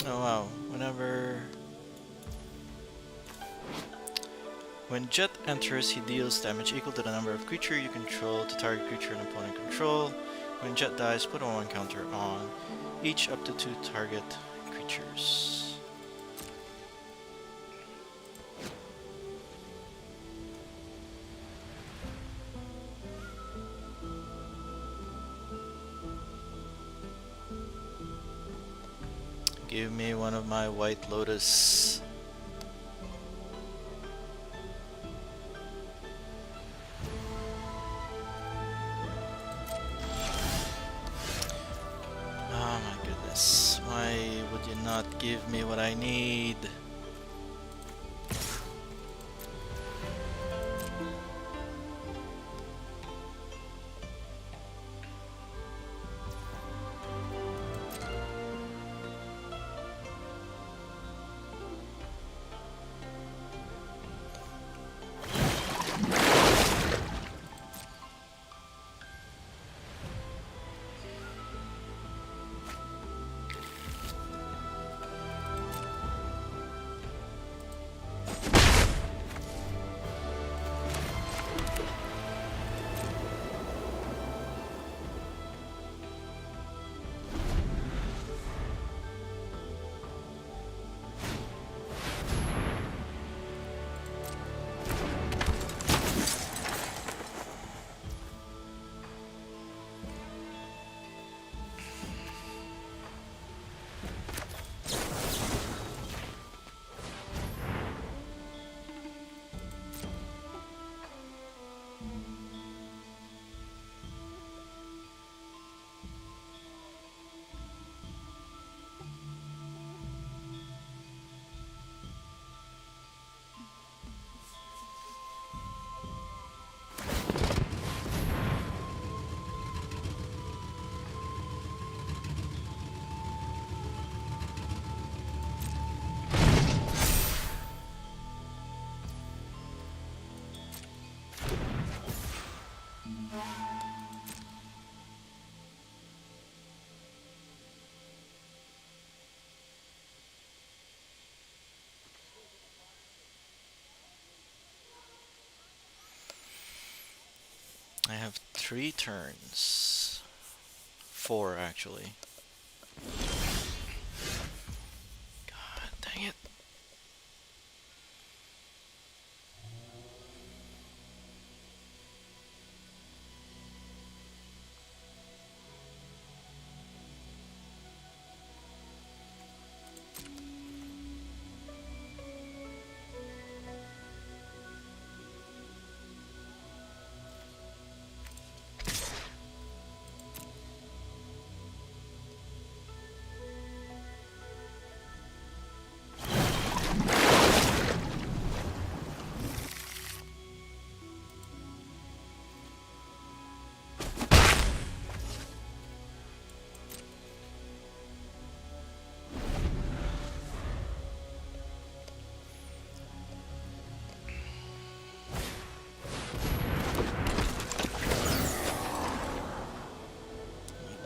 Oh wow, when Jet enters, he deals damage equal to the number of creature you control to target creature and opponent control. When Jet dies, put a 1 counter on each up to 2 target creatures. Give me one of my White Lotus. Oh my goodness. Why would you not give me what I need? have 3 turns. 4 actually. God dang it.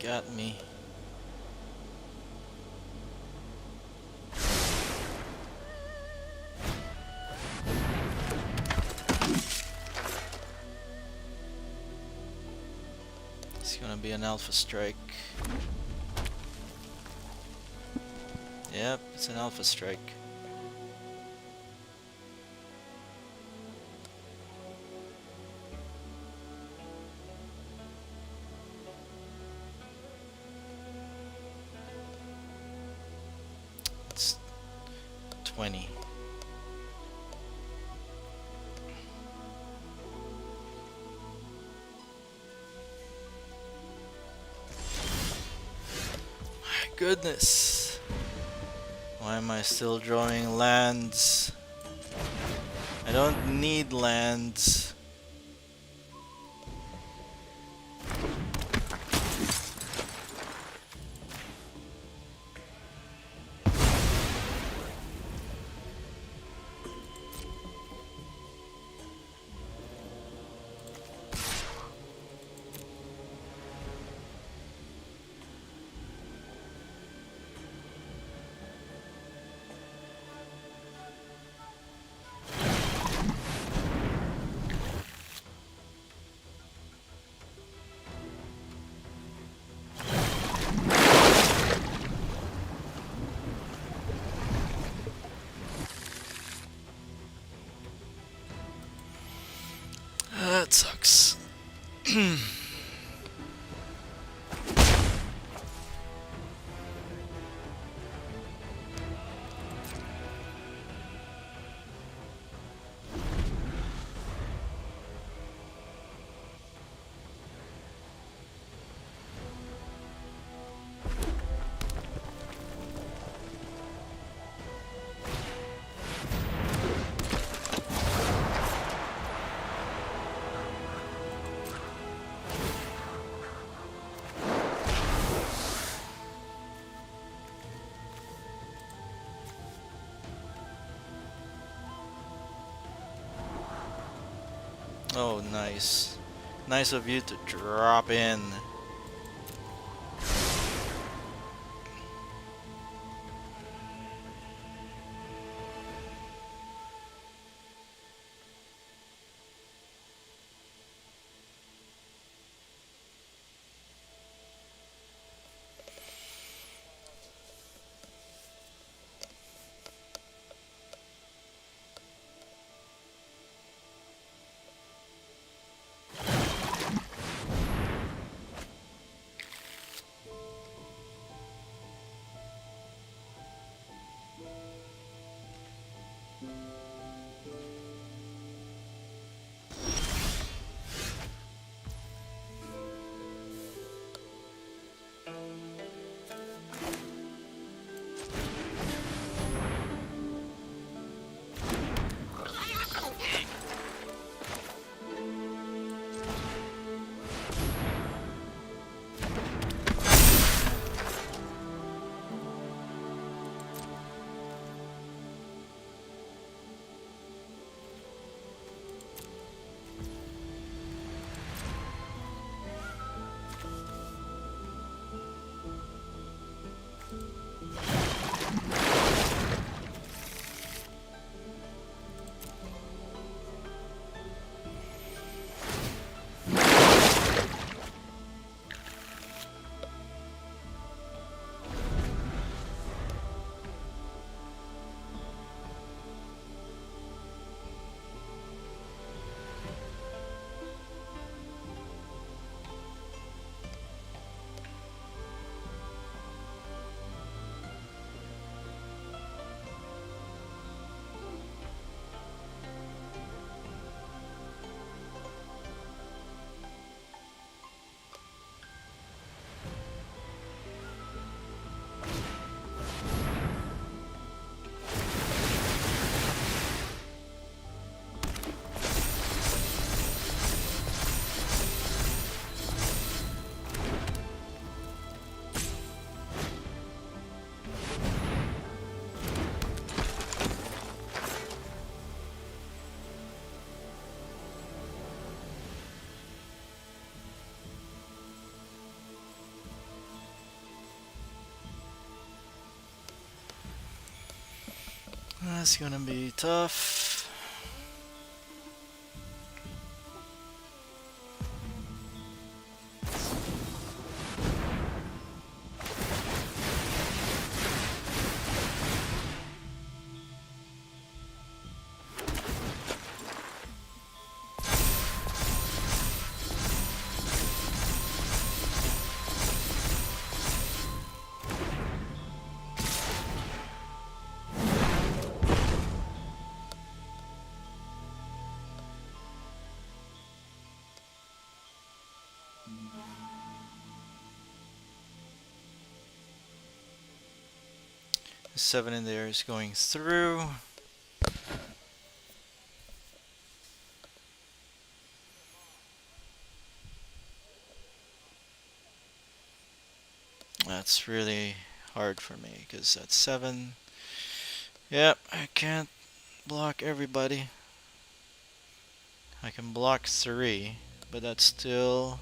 Got me. It's gonna be an alpha strike. Yep, it's an alpha strike. It's 20. My goodness. Why am I still drawing lands? I don't need lands. That sucks. Oh, nice. Nice of you to drop in. That's gonna be tough. The 7 in there is going through. That's really hard for me because that's 7. Yep, I can't block everybody. I can block 3, but that's still...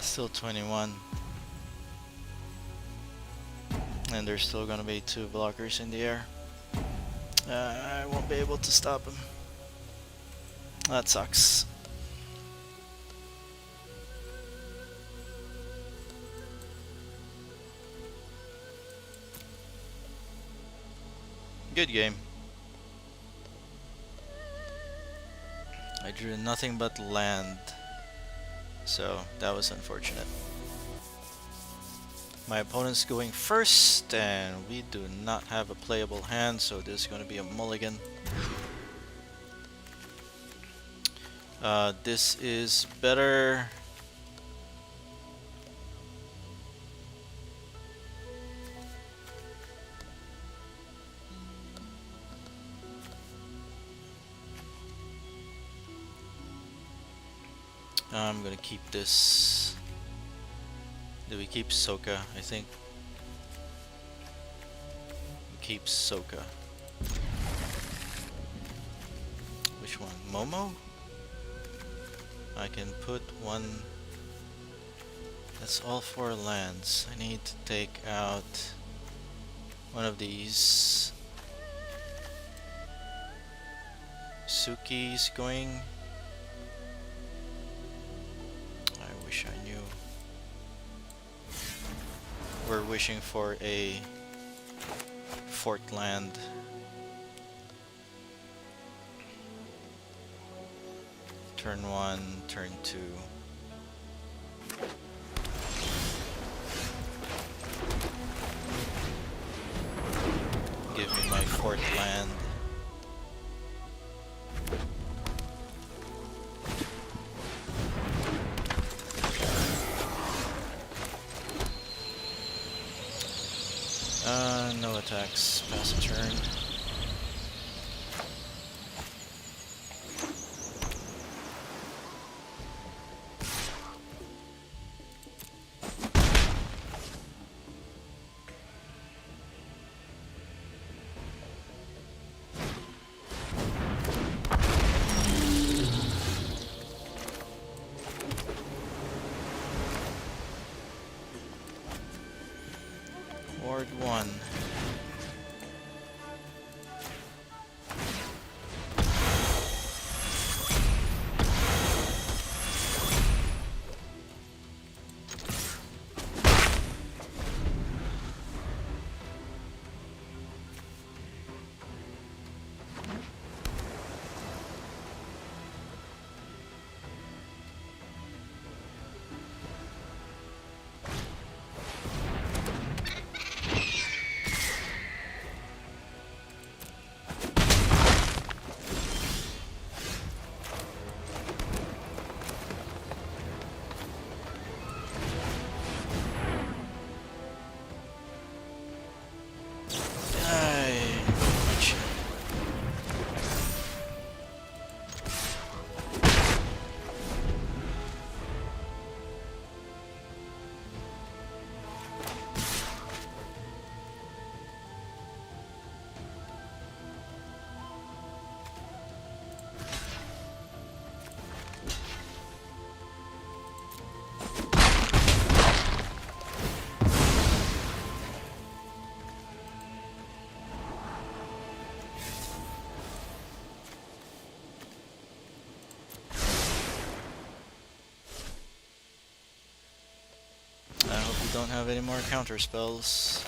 Still 21. And there's still gonna be 2 blockers in the air. I won't be able to stop him. That sucks. Good game. I drew nothing but land, so that was unfortunate. My opponent's going first, and we do not have a playable hand, so this is going to be a mulligan. This is better. I'm gonna keep this. Do we keep Sokka? I think we keep Sokka. Which one? Momo? I can put one. That's all 4 lands. I need to take out one of these. Suki's going. I wish I knew. We're wishing for a 4th land. Turn 1, turn 2. Give me my 4th land. No attacks, pass a turn. Ward 1. don't have any more counter spells.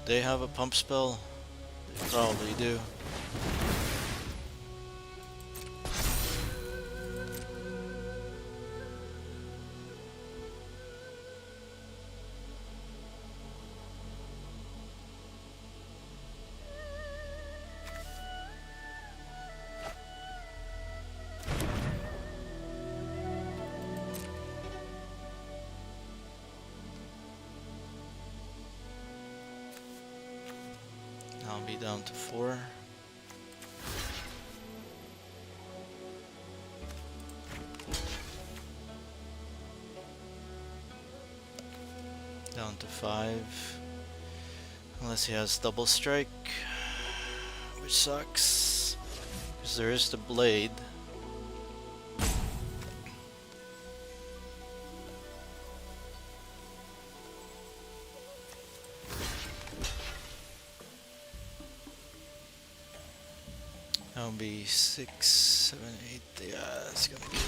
They have a pump spell? They probably do. I'll be down to 4. Down to 5. Unless he has double strike, which sucks. Because there is the blade. That'll be 6, 7, 8. Yeah, that's gonna kill me.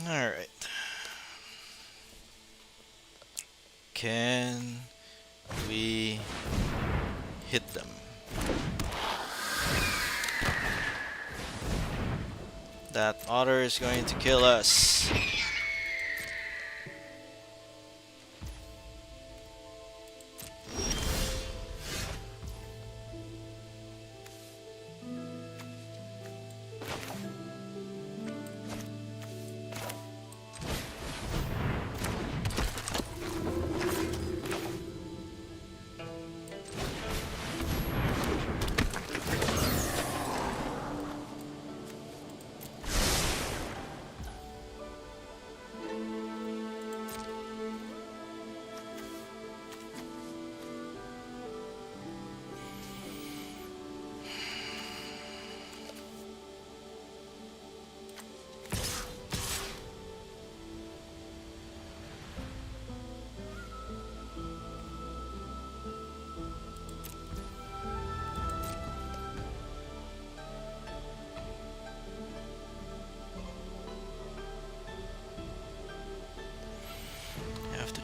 Alright. Can we hit them? That otter is going to kill us.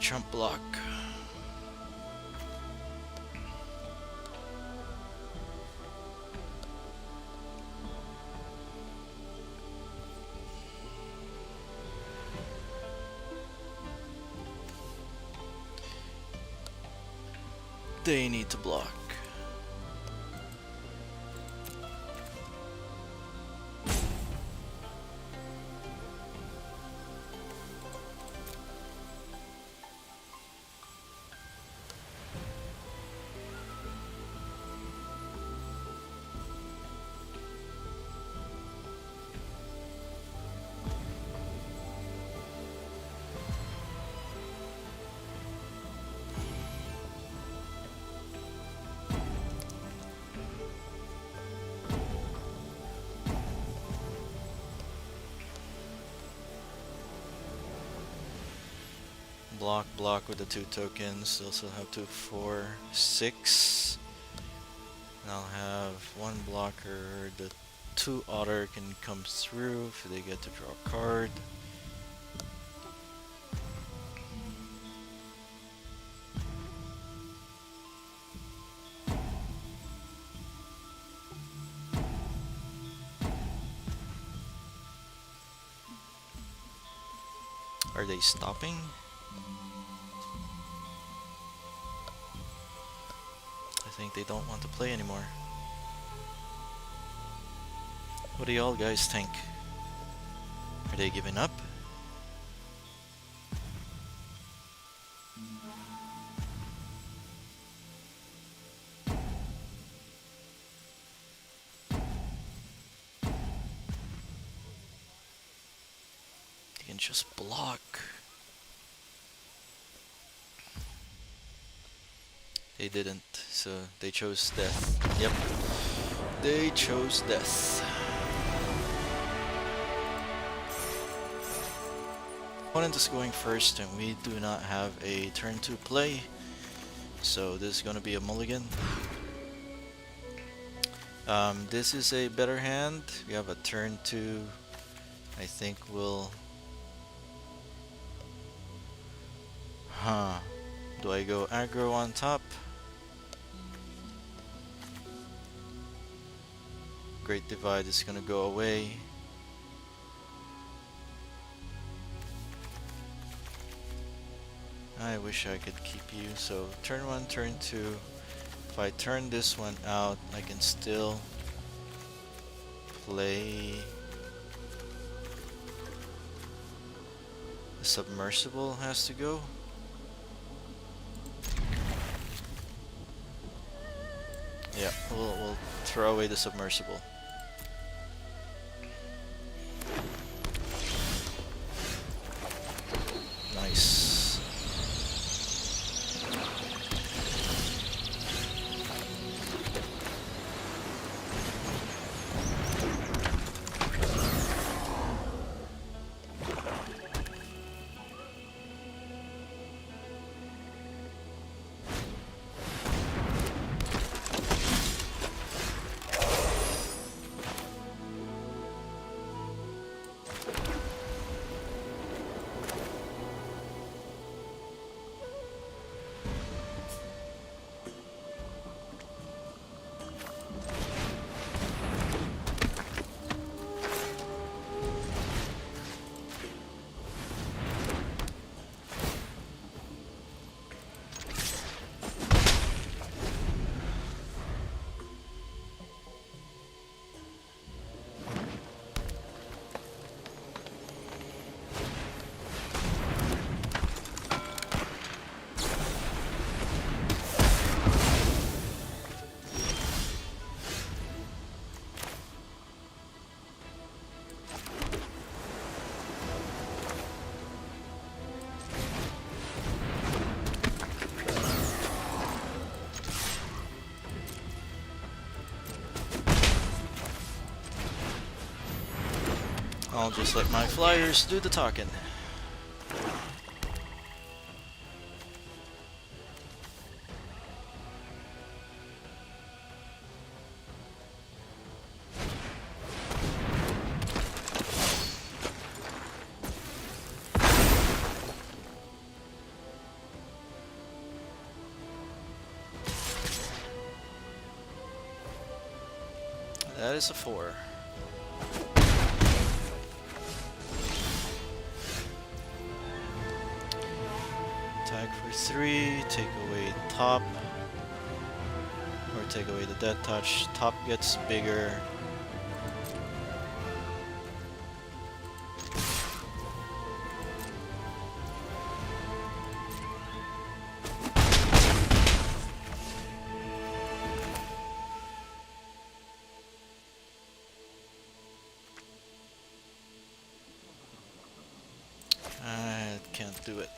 Trump block. They need to block. Block with the 2 tokens. They also have 2, 4, 6. And I'll have 1 blocker. The 2 otter can come through if they get to draw a card. Are they stopping? I think they don't want to play anymore. What do y'all guys think? Are they giving up? can just block. They didn't, so they chose death. Yep, they chose death. Opponent is going first, and we do not have a turn to play, so this is gonna be a mulligan. This is a better hand. We have a turn to. I think we'll. Do I go aggro on top? Great Divide is gonna go away. I wish I could keep you. So turn 1, turn 2. If I turn this one out, I can still play the submersible has to go. Yeah, we'll throw away the submersible. Nice. I'll just let my flyers do the talking. That is a 4. Attack for 3, take away top, or take away the death touch. Top gets bigger. I can't do it.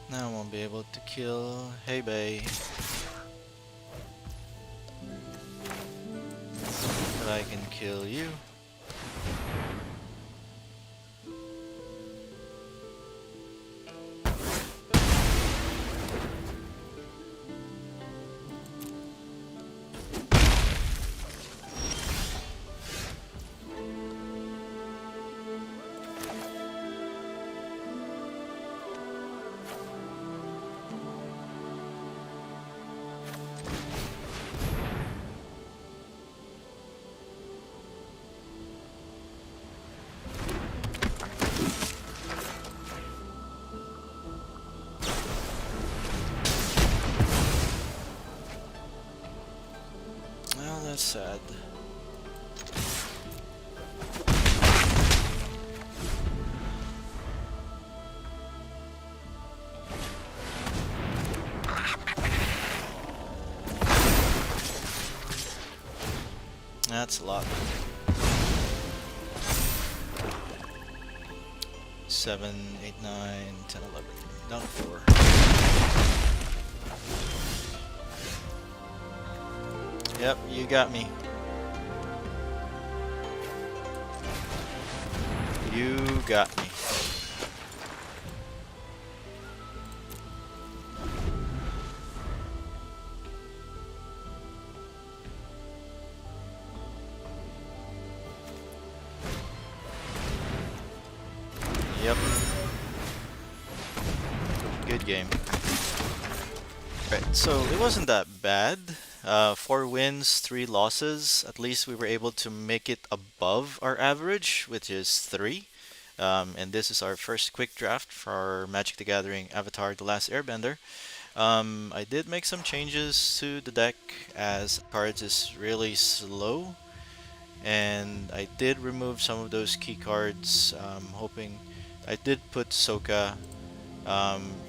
Now I won't be able to kill Heibei. But I can kill you. That's sad. That's a lot. 7, 8, 9, 10, 11. Down to 4. Yep, you got me. You got me. Yep. Good game. Right, so it wasn't that bad. 4 wins, 3 losses. At least we were able to make it above our average, which is 3. And this is our first quick draft for our Magic the Gathering Avatar The Last Airbender. I did make some changes to the deck as cards is really slow. And I did remove some of those key cards, hoping I did put Sokka,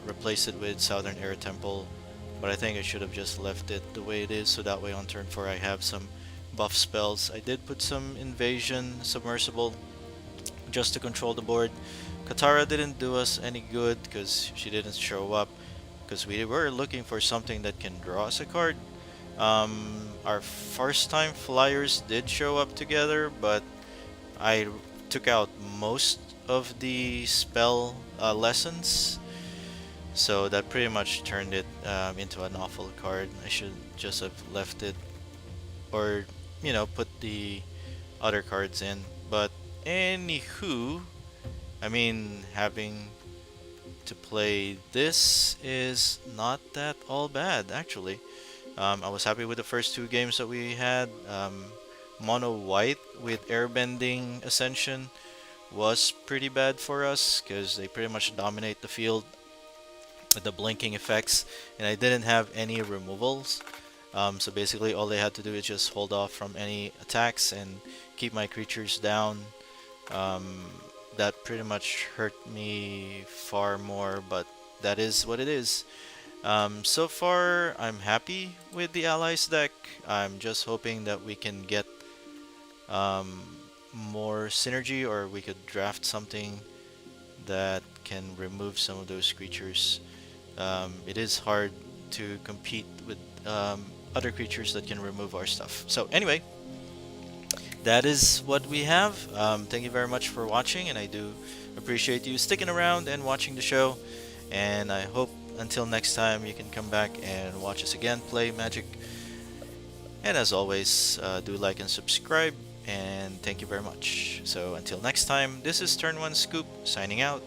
replace it with Southern Air Temple, but I think I should have just left it the way it is, so that way on turn 4 I have some buff spells. I did put some Invasion Submersible just to control the board. Katara didn't do us any good because she didn't show up, because we were looking for something that can draw us a card. Our first time flyers did show up together, but I took out most of the spell lessons, so that pretty much turned it into an awful card. I should just have left it, or put the other cards in. But anywho, I mean, having to play this is not that all bad actually. I was happy with the first 2 games that we had. Mono white with airbending ascension was pretty bad for us because they pretty much dominate the field with the blinking effects, and I didn't have any removals. So basically all they had to do is just hold off from any attacks and keep my creatures down. That pretty much hurt me far more, but that is what it is. So far, I'm happy with the Allies deck. I'm just hoping that we can get more synergy, or we could draft something that can remove some of those creatures. It is hard to compete with other creatures that can remove our stuff. So anyway, that is what we have. Thank you very much for watching, and I do appreciate you sticking around and watching the show. And I hope until next time you can come back and watch us again play Magic. And as always, do like and subscribe, and thank you very much. So until next time, this is Turn 1 Scoop signing out.